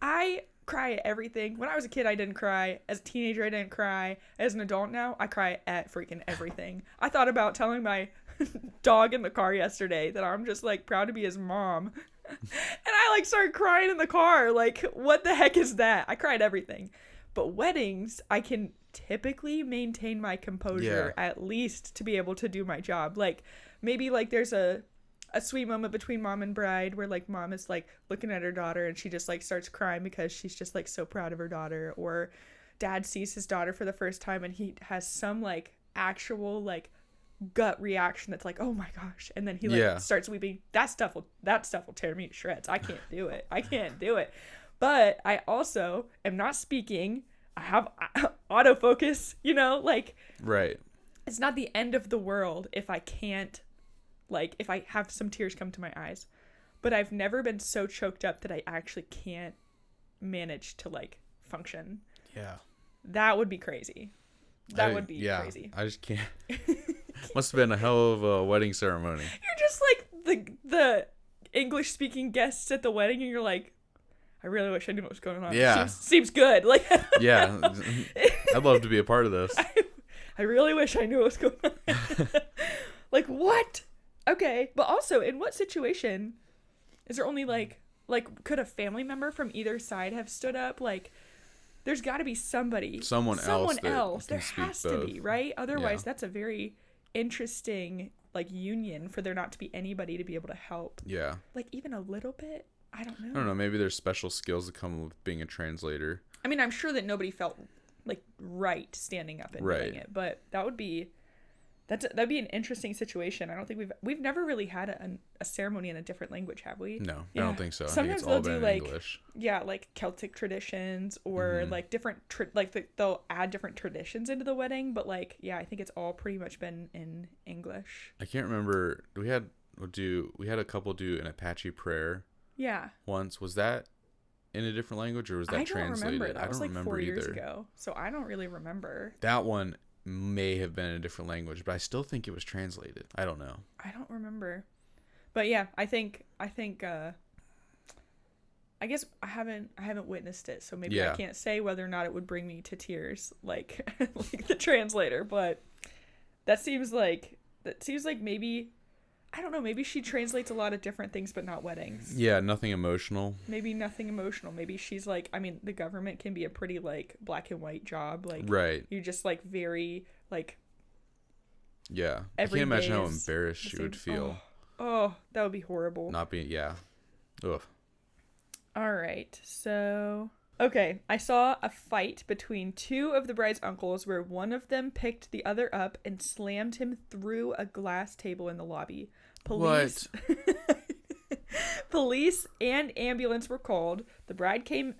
Speaker 1: I cry at everything. When I was a kid, I didn't cry. As a teenager, I didn't cry. As an adult now, I cry at freaking everything. I thought about telling my dog in the car yesterday that I'm just, like, proud to be his mom. And I like started crying in the car. Like, what the heck is that? I cried everything. But weddings, I can typically maintain my composure at least to be able to do my job. Like, maybe like there's a sweet moment between mom and bride where like mom is like looking at her daughter and she just like starts crying because she's just like so proud of her daughter, or dad sees his daughter for the first time and he has some like actual like gut reaction that's like, oh my gosh, and then he like starts weeping. That stuff will tear me to shreds. I can't do it. But I also am not speaking. I have autofocus, you know, like
Speaker 2: right.
Speaker 1: It's not the end of the world if I can't, like, if I have some tears come to my eyes. But I've never been so choked up that I actually can't manage to like function.
Speaker 2: Yeah.
Speaker 1: That would be crazy. Would be crazy.
Speaker 2: I just can't. Must have been a hell of a wedding ceremony.
Speaker 1: You're just like the English speaking guests at the wedding and you're like, I really wish I knew what was going on.
Speaker 2: Yeah.
Speaker 1: Seems good. Like
Speaker 2: yeah. I'd love to be a part of this.
Speaker 1: I really wish I knew what was going on. Like what? Okay. But also, in what situation is there only like could a family member from either side have stood up? Like there's got to be someone else. There has to be, right? Otherwise, that's a very interesting like union for there not to be anybody to be able to help.
Speaker 2: Yeah.
Speaker 1: Like even a little bit. I don't know.
Speaker 2: Maybe there's special skills that come with being a translator. I mean,
Speaker 1: I'm sure that nobody felt like right standing up and doing it, but that'd be an interesting situation. I don't think we've never really had a ceremony in a different language, have we?
Speaker 2: No, yeah. I don't think so.
Speaker 1: Sometimes
Speaker 2: I think it's all been
Speaker 1: like
Speaker 2: English.
Speaker 1: Yeah, like Celtic traditions or like different they'll add different traditions into the wedding, but like I think it's all pretty much been in English.
Speaker 2: I can't remember. We had a couple do an Apache prayer.
Speaker 1: Yeah.
Speaker 2: Once. Was that in a different language or was that translated?
Speaker 1: Remember. That was like
Speaker 2: remember
Speaker 1: 4 years
Speaker 2: either.
Speaker 1: ago. So I don't really remember.
Speaker 2: That one may have been in a different language, but I still think it was translated. I don't know.
Speaker 1: I don't remember. But yeah, I think I guess I haven't witnessed it, so maybe I can't say whether or not it would bring me to tears like like the translator, but that seems like maybe I don't know, maybe she translates a lot of different things, but not weddings.
Speaker 2: Yeah, nothing emotional.
Speaker 1: Maybe nothing emotional. Maybe she's like, I mean, the government can be a pretty like black and white job. Like,
Speaker 2: right.
Speaker 1: You just like very like.
Speaker 2: Yeah, I can't imagine how embarrassed she would feel.
Speaker 1: Oh, that would be horrible.
Speaker 2: Not being, yeah. Ugh.
Speaker 1: All right, so okay, I saw a fight between two of the bride's uncles where one of them picked the other up and slammed him through a glass table in the lobby. Police. What? Police and ambulance were called. The bride came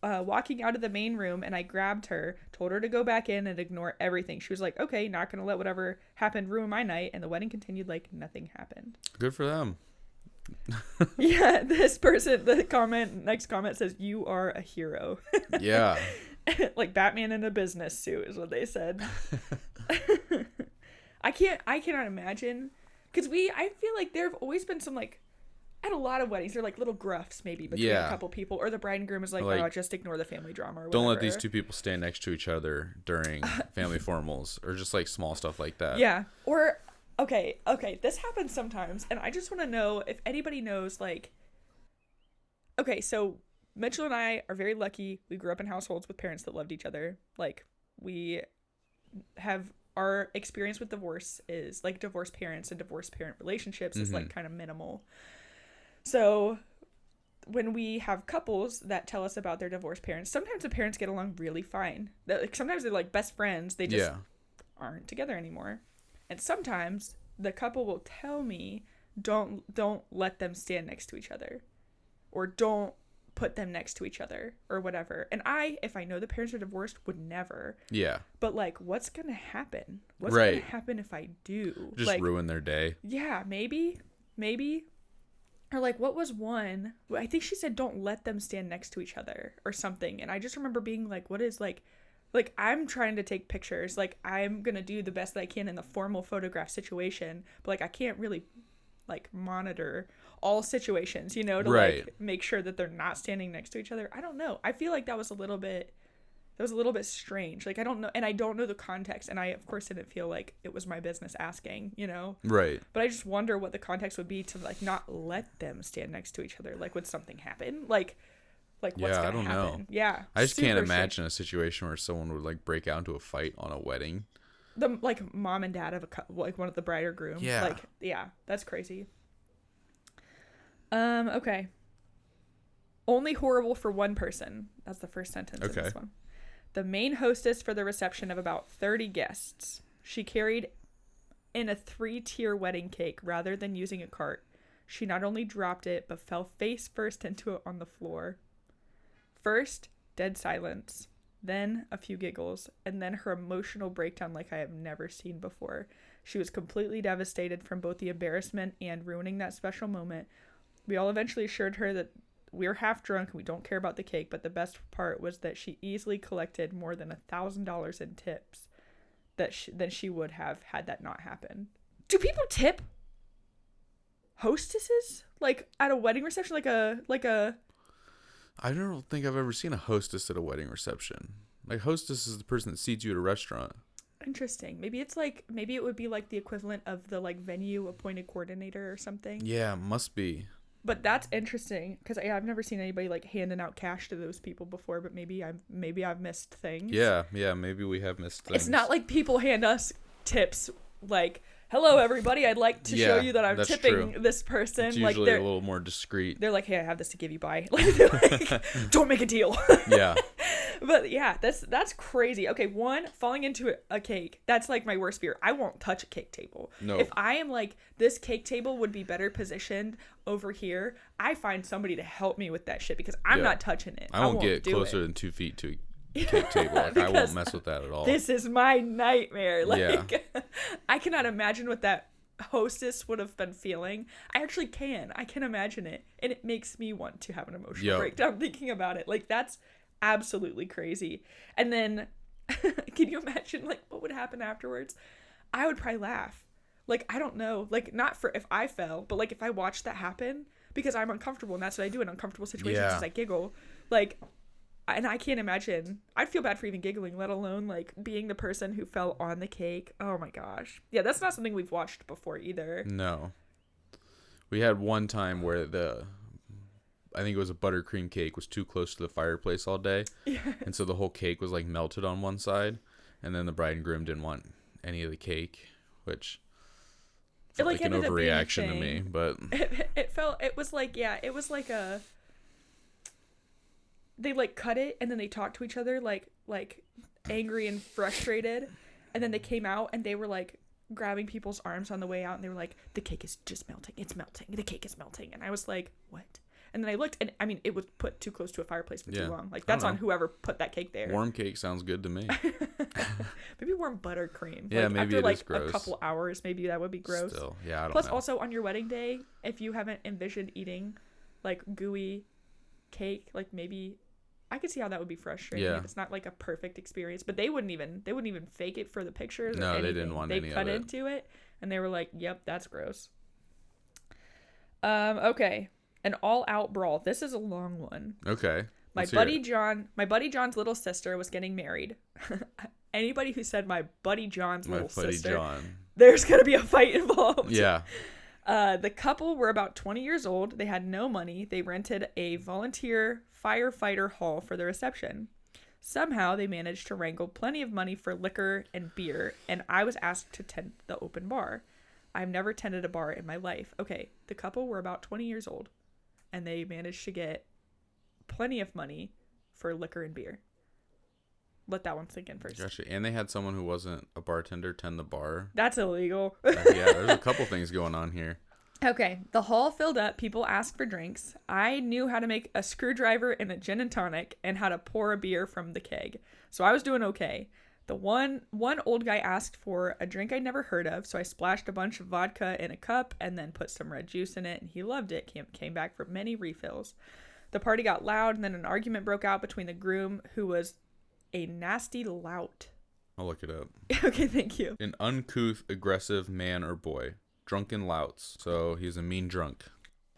Speaker 1: walking out of the main room, and I grabbed her, told her to go back in and ignore everything. She was like, okay, not gonna let whatever happened ruin my night, and the wedding continued like nothing happened.
Speaker 2: Good for them.
Speaker 1: Yeah, this person, the next comment says, you are a hero.
Speaker 2: Yeah.
Speaker 1: Like Batman in a business suit is what they said. I cannot imagine, because I feel like there have always been some like, at a lot of weddings, they're like little gruffs maybe between a couple people, or the bride and groom is like, oh, just ignore the family drama or whatever.
Speaker 2: Don't let these two people stand next to each other during family formals, or just like small stuff like that.
Speaker 1: Yeah. Or, okay, this happens sometimes, and I just want to know if anybody knows, like, okay, so Mitchell and I are very lucky. We grew up in households with parents that loved each other. Like, we have, our experience with divorce is, like, divorced parents and divorced parent relationships is, like, kind of minimal. So when we have couples that tell us about their divorced parents, sometimes the parents get along really fine. Like, sometimes they're like best friends. They just aren't together anymore. And sometimes the couple will tell me, don't let them stand next to each other, or don't put them next to each other, or whatever. And if I know the parents are divorced, would never. Yeah. But like, what's going to happen? What's going to happen if I do?
Speaker 2: Just like, ruin their day.
Speaker 1: Yeah, maybe. Or like, what was one? I think she said, don't let them stand next to each other or something. And I just remember being like, what is like I'm trying to take pictures. Like, I'm going to do the best that I can in the formal photograph situation. But like, I can't really like monitor all situations, you know, to like make sure that they're not standing next to each other. I don't know. I feel like that was a little bit strange. Like, I don't know. And I don't know the context. And I, of course, didn't feel like it was my business asking, you know? Right. But I just wonder what the context would be to, like, not let them stand next to each other. Like, would something happen? Like what's going to happen? I don't know. Yeah.
Speaker 2: I just can't imagine a situation where someone would, like, break out into a fight on a wedding.
Speaker 1: The, like, mom and dad of like, one of the bride or groom. Yeah. Like, yeah, that's crazy. Okay. Only horrible for one person. That's the first sentence in this one. The main hostess for the reception of about 30 guests. She carried in a 3-tier wedding cake rather than using a cart. She not only dropped it, but fell face first into it on the floor. First, dead silence. Then a few giggles. And then her emotional breakdown like I have never seen before. She was completely devastated from both the embarrassment and ruining that special moment. We all eventually assured her that we're half drunk and we don't care about the cake, but the best part was that she easily collected more than $1,000 in tips than she would have had that not happen. Do people tip hostesses like at a wedding reception? Like a
Speaker 2: I don't think I've ever seen a hostess at a wedding reception. Like, hostess is the person that seats you at a restaurant.
Speaker 1: Interesting. Maybe it would be like the equivalent of the like venue appointed coordinator or something.
Speaker 2: Yeah, must be.
Speaker 1: But that's interesting because I've never seen anybody like handing out cash to those people before. But maybe I've missed things.
Speaker 2: Yeah, maybe we have missed things.
Speaker 1: It's not like people hand us tips like, "Hello, everybody. I'd like to show you that I'm tipping this person."
Speaker 2: It's usually a little more discreet.
Speaker 1: They're like, "Hey, I have this to give you. Bye." Like, don't make a deal. Yeah. But yeah, that's crazy. Okay, one, falling into a cake. That's like my worst fear. I won't touch a cake table. No. If I am like, this cake table would be better positioned over here, I find somebody to help me with that shit because I'm not touching it.
Speaker 2: I won't get closer than 2 feet to a cake table. Like, I won't mess with that at all.
Speaker 1: This is my nightmare. Like, I cannot imagine what that hostess would have been feeling. I actually can. I can imagine it. And it makes me want to have an emotional breakdown thinking about it. Like, that's absolutely crazy. And then can you imagine like what would happen afterwards? I would probably laugh. Like, I don't know, like, not for if I fell, but like if I watched that happen, because I'm uncomfortable and that's what I do in uncomfortable situations is I giggle. Like, and I can't imagine, I'd feel bad for even giggling, let alone like being the person who fell on the cake. Oh my gosh. Yeah, that's not something we've watched before either. No.
Speaker 2: We had one time where I think it was a buttercream cake was too close to the fireplace all day. Yeah. And so the whole cake was like melted on one side. And then the bride and groom didn't want any of the cake, which felt like an overreaction to me. But
Speaker 1: it was like they like cut it and then they talked to each other like angry and frustrated. And then they came out and they were like grabbing people's arms on the way out. And they were like, the cake is just melting. It's melting. The cake is melting. And I was like, what? And then I looked, and I mean, it was put too close to a fireplace for too long. Like, that's on whoever put that cake there.
Speaker 2: Warm cake sounds good to me.
Speaker 1: Maybe warm buttercream.
Speaker 2: Yeah,
Speaker 1: like,
Speaker 2: maybe
Speaker 1: after,
Speaker 2: it
Speaker 1: like,
Speaker 2: is gross.
Speaker 1: A couple hours, maybe that would be gross.
Speaker 2: Still, yeah, I don't know.
Speaker 1: Plus, also, on your wedding day, if you haven't envisioned eating, like, gooey cake, like, maybe... I could see how that would be frustrating if it's not, like, a perfect experience. But they wouldn't even fake it for the pictures or anything. They didn't want any of it. They cut into it, and they were like, yep, that's gross. Okay. An all-out brawl. This is a long one.
Speaker 2: Okay.
Speaker 1: My buddy John's little sister was getting married. Anybody who said my buddy John's little sister, there's going to be a fight involved.
Speaker 2: Yeah.
Speaker 1: The couple were about 20 years old. They had no money. They rented a volunteer firefighter hall for the reception. Somehow they managed to wrangle plenty of money for liquor and beer, and I was asked to tend the open bar. I've never tended a bar in my life. Okay, the couple were about 20 years old. And they managed to get plenty of money for liquor and beer. Let that one sink in first.
Speaker 2: Gotcha. And they had someone who wasn't a bartender tend the bar.
Speaker 1: That's illegal.
Speaker 2: Yeah, there's a couple things going on here.
Speaker 1: Okay, the hall filled up. People asked for drinks. I knew how to make a screwdriver and a gin and tonic and how to pour a beer from the keg. So I was doing okay. The one old guy asked for a drink I'd never heard of, so I splashed a bunch of vodka in a cup and then put some red juice in it, and he loved it. Came back for many refills. The party got loud, and then an argument broke out between the groom, who was a nasty lout.
Speaker 2: I'll look it up.
Speaker 1: Okay, thank you.
Speaker 2: An uncouth, aggressive man or boy. Drunken louts. So he's a mean drunk.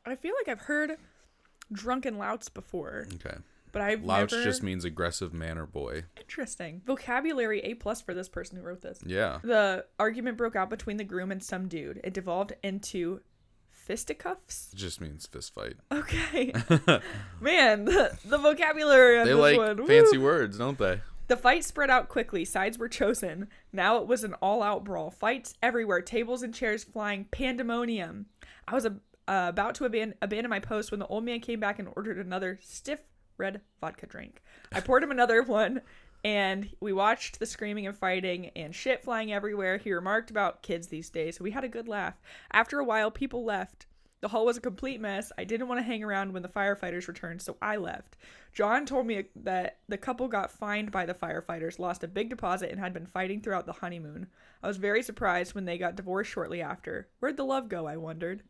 Speaker 1: I feel like I've heard drunken louts before.
Speaker 2: Okay.
Speaker 1: But I've
Speaker 2: Louch just means aggressive man or boy.
Speaker 1: Interesting. Vocabulary A+ for this person who wrote this.
Speaker 2: Yeah.
Speaker 1: The argument broke out between the groom and some dude. It devolved into fisticuffs.
Speaker 2: It just means fist fight.
Speaker 1: Okay. Man, the vocabulary on
Speaker 2: they
Speaker 1: this
Speaker 2: like
Speaker 1: one.
Speaker 2: Fancy words, don't they?
Speaker 1: The fight spread out quickly. Sides were chosen. Now it was an all-out brawl. Fights everywhere. Tables and chairs flying. Pandemonium. I was about to abandon my post when the old man came back and ordered another stiff red vodka drink. I poured him another one, and we watched the screaming and fighting and shit flying everywhere. He remarked about kids these days. We had a good laugh. After a while, people left. The hall was a complete mess. I didn't want to hang around when the firefighters returned, so I left. John told me that the couple got fined by the firefighters, lost a big deposit, and had been fighting throughout the honeymoon. I was very surprised when they got divorced shortly after. Where'd the love go, I wondered.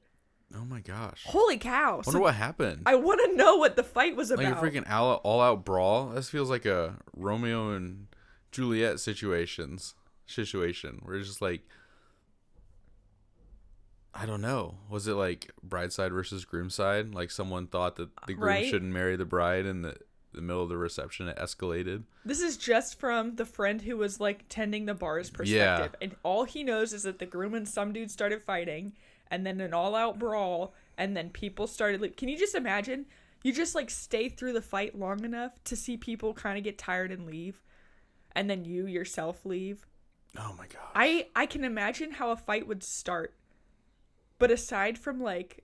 Speaker 2: Oh my gosh.
Speaker 1: Holy cow.
Speaker 2: Wonder what happened.
Speaker 1: I want to know what the fight was about.
Speaker 2: Like a freaking all-out brawl? This feels like a Romeo and Juliet situation where it's just like, I don't know. Was it like bride side versus groom side? Like someone thought that the groom shouldn't marry the bride in the middle of the reception. It escalated. This
Speaker 1: is just from the friend who was like tending the bar's perspective. Yeah. And all he knows is that the groom and some dude started fighting. And then an all-out brawl, and then people started... Can you just imagine? You just, like, stay through the fight long enough to see people kind of get tired and leave, and then you yourself leave.
Speaker 2: Oh, my gosh.
Speaker 1: I can imagine how a fight would start, but aside from, like,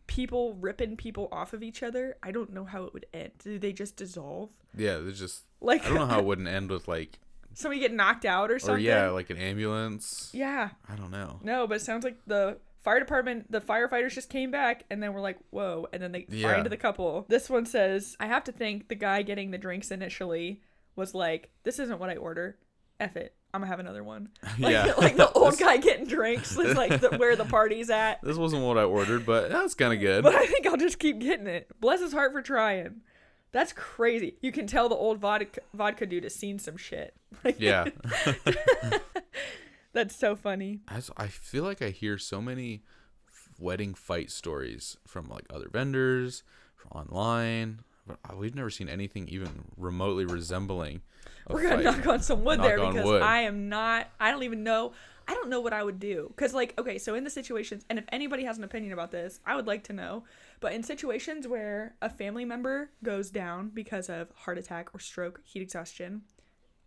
Speaker 1: people ripping people off of each other, I don't know how it would end. Do they just dissolve?
Speaker 2: Yeah, they just... Like, I don't know how it wouldn't end with, like...
Speaker 1: Somebody get knocked out or something?
Speaker 2: Or, yeah, like an ambulance.
Speaker 1: Yeah.
Speaker 2: I don't know.
Speaker 1: No, but it sounds like the... fire department, the firefighters just came back and then we're like, whoa. And then they fined the couple. This one says, I have to think the guy getting the drinks initially was like, this isn't what I order. F it. I'm gonna have another one. Like the old guy getting drinks is like where the party's at.
Speaker 2: This wasn't what I ordered, but that's kind of good.
Speaker 1: But I think I'll just keep getting it. Bless his heart for trying. That's crazy. You can tell the old vodka dude has seen some shit.
Speaker 2: Yeah.
Speaker 1: That's so funny.
Speaker 2: I feel like I hear so many wedding fight stories from like other vendors, from online, but we've never seen anything even remotely resembling
Speaker 1: We're going to knock on some wood there because
Speaker 2: wood.
Speaker 1: I don't even know. I don't know what I would do. Because, like, okay, so in the situations, and if anybody has an opinion about this, I would like to know. But in situations where a family member goes down because of heart attack or stroke, heat exhaustion,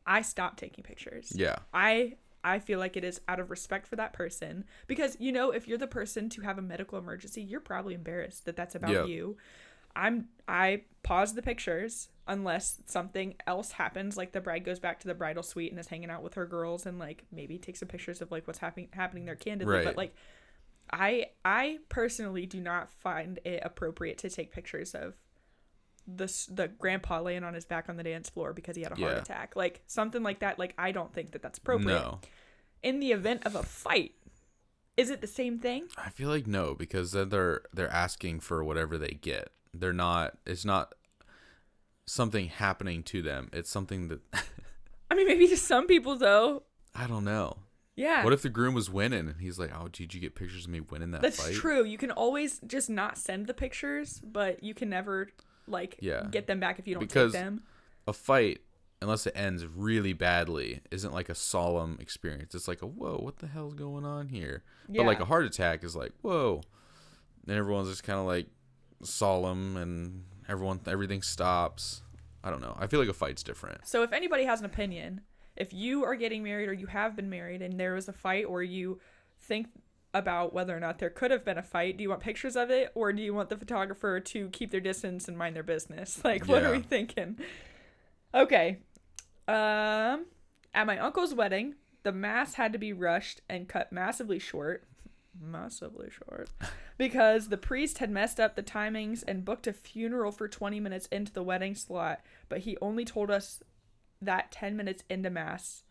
Speaker 1: I stop taking pictures.
Speaker 2: Yeah.
Speaker 1: I feel like it is out of respect for that person. Because, you know, if you're the person to have a medical emergency, you're probably embarrassed that that's about you. I pause the pictures unless something else happens, like the bride goes back to the bridal suite and is hanging out with her girls and like maybe takes some pictures of like what's happening there candidly. Right. But like I personally do not find it appropriate to take pictures of the grandpa laying on his back on the dance floor because he had a heart attack. Like something like that. Like I don't think that that's appropriate. No. In the event of a fight, is it the same thing?
Speaker 2: I feel like no, because then they're asking for whatever they get. It's not something happening to them. It's something that
Speaker 1: I mean, maybe to some people though.
Speaker 2: I don't know.
Speaker 1: Yeah.
Speaker 2: What if the groom was winning and he's like, "Oh, did you get pictures of me winning that fight?"
Speaker 1: That's true. You can always just not send the pictures, but you can never get them back if you don't take them.
Speaker 2: A fight, unless it ends really badly, isn't like a solemn experience. It's like whoa, what the hell's going on here? Yeah. But like a heart attack is like, whoa. And everyone's just kind of like solemn and everything stops. I don't know. I feel like a fight's different.
Speaker 1: So if anybody has an opinion, if you are getting married or you have been married and there was a fight or you think about whether or not there could have been a fight, do you want pictures of it or do you want the photographer to keep their distance and mind their business? Like, what are we thinking? Okay. At my uncle's wedding, the mass had to be rushed and cut massively short because the priest had messed up the timings and booked a funeral for 20 minutes into the wedding slot, but he only told us that 10 minutes into mass.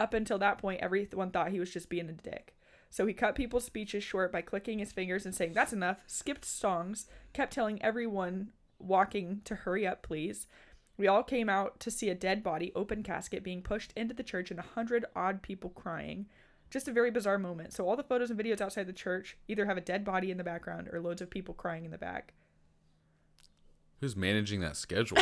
Speaker 1: Up until that point, everyone thought he was just being a dick. So he cut people's speeches short by clicking his fingers and saying, "That's enough," skipped songs, kept telling everyone walking to hurry up, please. We all came out to see a dead body, open casket, being pushed into the church and 100 odd people crying. Just a very bizarre moment. So all the photos and videos outside the church either have a dead body in the background or loads of people crying in the back.
Speaker 2: Who's managing that schedule?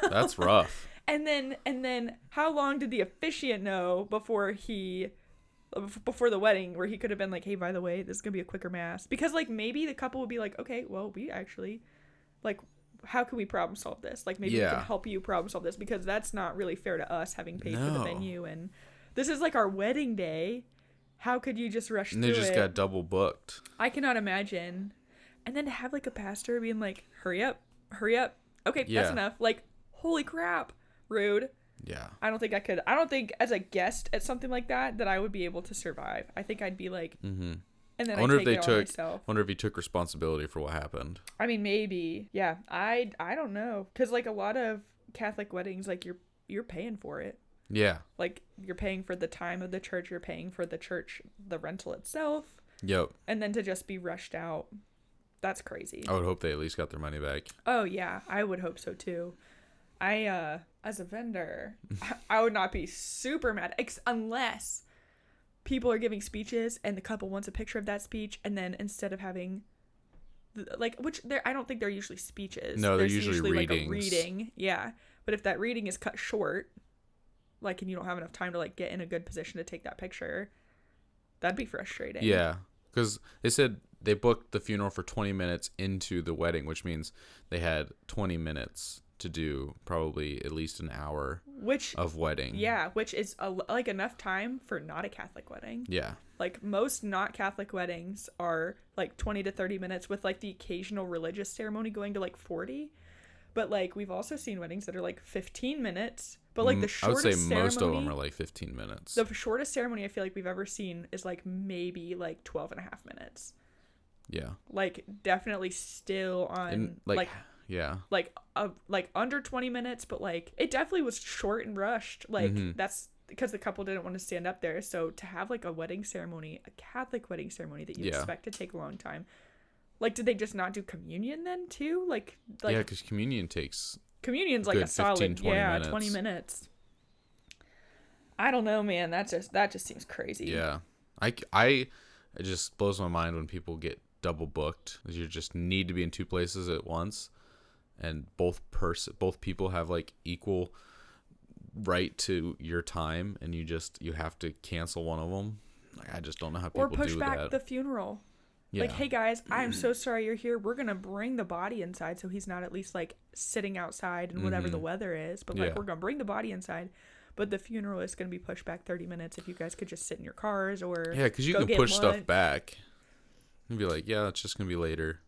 Speaker 2: That's rough.
Speaker 1: And then how long did the officiant know before the wedding where he could have been like, "Hey, by the way, this is going to be a quicker mass"? Because like maybe the couple would be like, "Okay, well, we actually like how can we problem solve this? Like maybe we can help you problem solve this because that's not really fair to us having paid for the venue and this is like our wedding day. How could you just rush through it?"
Speaker 2: And they just got double booked.
Speaker 1: I cannot imagine. And then to have like a pastor being like, hurry up. Okay, that's enough. Like, holy crap. Rude.
Speaker 2: Yeah.
Speaker 1: I don't think I could. I don't think as a guest at something like that I would be able to survive. I think I'd be like, and then I wonder
Speaker 2: if he took responsibility for what happened.
Speaker 1: I mean, maybe. Yeah. I don't know. Because like a lot of Catholic weddings, like you're paying for it.
Speaker 2: Yeah.
Speaker 1: Like you're paying for the time of the church, you're paying for the church, the rental itself.
Speaker 2: Yep.
Speaker 1: And then to just be rushed out, that's crazy.
Speaker 2: I would hope they at least got their money back.
Speaker 1: Oh yeah, I would hope so too. I as a vendor, I would not be super mad unless people are giving speeches and the couple wants a picture of that speech, and then instead of having I don't think they're usually speeches.
Speaker 2: No, they're usually readings.
Speaker 1: Like a reading. Yeah. But if that reading is cut short, like, and you don't have enough time to like get in a good position to take that picture, that'd be frustrating.
Speaker 2: Yeah. Because they said they booked the funeral for 20 minutes into the wedding, which means they had 20 minutes to do probably at least an hour of wedding.
Speaker 1: Yeah, which is like enough time for not a Catholic wedding.
Speaker 2: Yeah.
Speaker 1: Like most not Catholic weddings are like 20 to 30 minutes with like the occasional religious ceremony going to like 40. But like we've also seen weddings that are like 15 minutes. But like the shortest ceremony, I would say most of them are like 15 minutes. The shortest ceremony I feel like we've ever seen is like maybe like 12 and a half minutes.
Speaker 2: Yeah. Like
Speaker 1: definitely still on like under 20 minutes, but like it definitely was short and rushed. Like that's because the couple didn't want to stand up there. So to have like a wedding ceremony, a Catholic wedding ceremony that you expect to take a long time. Like, did they just not do communion then too? Like
Speaker 2: yeah, because communion's
Speaker 1: like a solid 20 minutes. 20 minutes. I don't know, man. That just seems crazy.
Speaker 2: Yeah, it just blows my mind when people get double booked. You just need to be in two places at once, and both people have like equal right to your time, and you have to cancel one of them. Like, I just don't know how people do that.
Speaker 1: Or push back the funeral. Yeah. Like, hey guys, I'm so sorry you're here. We're gonna bring the body inside so he's not at least like sitting outside and whatever the weather is. But like, we're gonna bring the body inside. But the funeral is gonna be pushed back 30 minutes. If you guys could just sit in your cars or
Speaker 2: because you can push stuff back and be like, yeah, it's just gonna be later.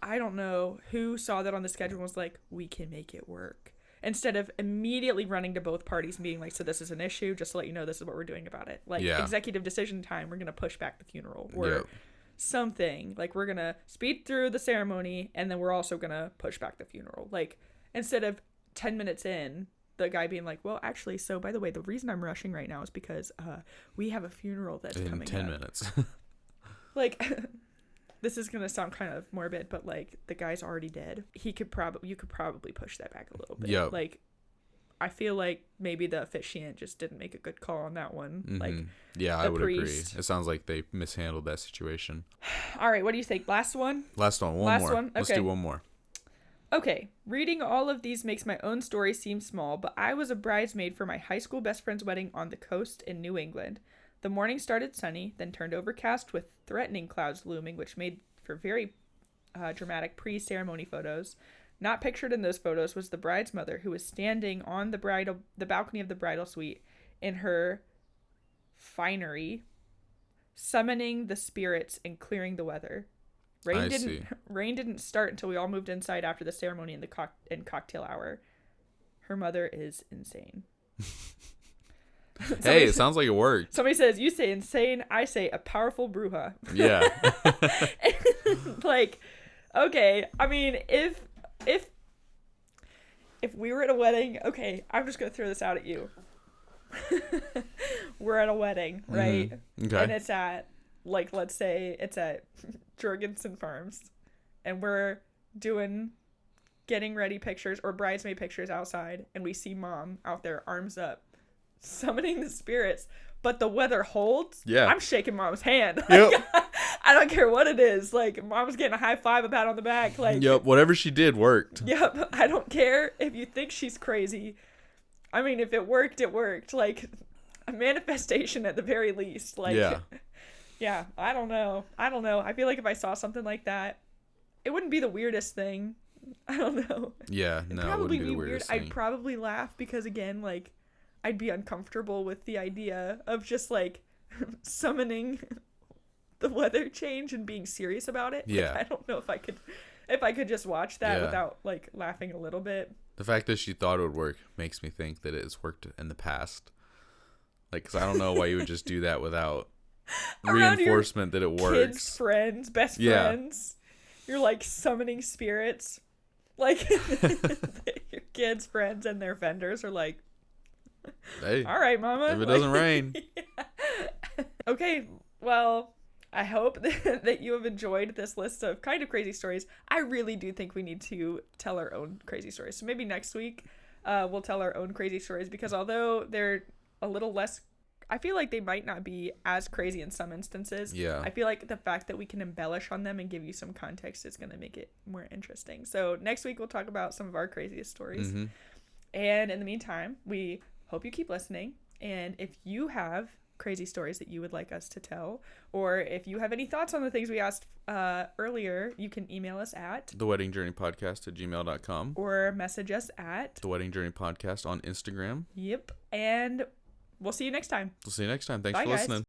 Speaker 1: I don't know who saw that on the schedule and was like, we can make it work. Instead of immediately running to both parties and being like, so this is an issue, just to let you know this is what we're doing about it. Like, executive decision time, we're going to push back the funeral. Or something. Like, we're going to speed through the ceremony, and then we're also going to push back the funeral. Like, instead of 10 minutes in, the guy being like, well, actually, so, by the way, the reason I'm rushing right now is because we have a funeral that's coming up. In 10
Speaker 2: minutes.
Speaker 1: Like... This is going to sound kind of morbid, but, like, the guy's already dead. You could probably push that back a little bit. Yep. Like, I feel like maybe the officiant just didn't make a good call on that one. Mm-hmm. Like,
Speaker 2: I would agree. It sounds like they mishandled that situation.
Speaker 1: All right, what do you think? Last one?
Speaker 2: Last one. One more. Okay. Let's do one more.
Speaker 1: Okay. Reading all of these makes my own story seem small, but I was a bridesmaid for my high school best friend's wedding on the coast in New England. The morning started sunny, then turned overcast with threatening clouds looming, which made for very dramatic pre-ceremony photos. Not pictured in those photos was the bride's mother, who was standing on the balcony of the bridal suite in her finery, summoning the spirits and clearing the weather. Rain didn't start until we all moved inside after the ceremony and cocktail hour. Her mother is insane.
Speaker 2: Hey, it sounds like it worked.
Speaker 1: Somebody says, you say insane, I say a powerful bruja.
Speaker 2: Yeah.
Speaker 1: Like, okay, I mean, if we were at a wedding, okay, I'm just going to throw this out at you. We're at a wedding, right?
Speaker 2: Mm-hmm. Okay.
Speaker 1: And it's at, like, let's say it's at Jorgensen Farms, and we're getting ready pictures or bridesmaid pictures outside, and we see mom out there, arms up, summoning the spirits, but the weather holds. I'm shaking mom's hand. Yep. I don't care what it is. Like, mom's getting a high five, a pat on the back. Like,
Speaker 2: yep, whatever she did worked.
Speaker 1: Yep, I don't care if you think she's crazy. I mean, if it worked, it worked. Like, a manifestation at the very least. Like, yeah, I don't know. I feel like if I saw something like that, it wouldn't be the weirdest thing. I don't know.
Speaker 2: Yeah, no, it wouldn't be the weirdest thing.
Speaker 1: I'd probably laugh because, again, like, I'd be uncomfortable with the idea of just, like, summoning the weather change and being serious about it.
Speaker 2: Yeah.
Speaker 1: Like, I don't know if I could just watch that without, like, laughing a little bit.
Speaker 2: The fact that she thought it would work makes me think that it's worked in the past. Like, because I don't know why you would just do that without reinforcement that it works.
Speaker 1: Kids, friends, best friends. You're, like, summoning spirits. Like, your kids, friends, and their vendors are like, hey, all right, mama.
Speaker 2: If it doesn't rain.
Speaker 1: Okay, well, I hope that you have enjoyed this list of kind of crazy stories. I really do think we need to tell our own crazy stories. So maybe next week we'll tell our own crazy stories, because although they're a little less, I feel like they might not be as crazy in some instances.
Speaker 2: Yeah.
Speaker 1: I feel like the fact that we can embellish on them and give you some context is going to make it more interesting. So next week we'll talk about some of our craziest stories. Mm-hmm. And in the meantime, we hope you keep listening. And if you have crazy stories that you would like us to tell, or if you have any thoughts on the things we asked earlier, you can email us at
Speaker 2: theweddingjourneypodcast@gmail.com
Speaker 1: or message us at
Speaker 2: The Wedding Journey Podcast on Instagram.
Speaker 1: Yep. And we'll see you next time.
Speaker 2: Thanks
Speaker 1: Bye,
Speaker 2: for listening.
Speaker 1: Guys.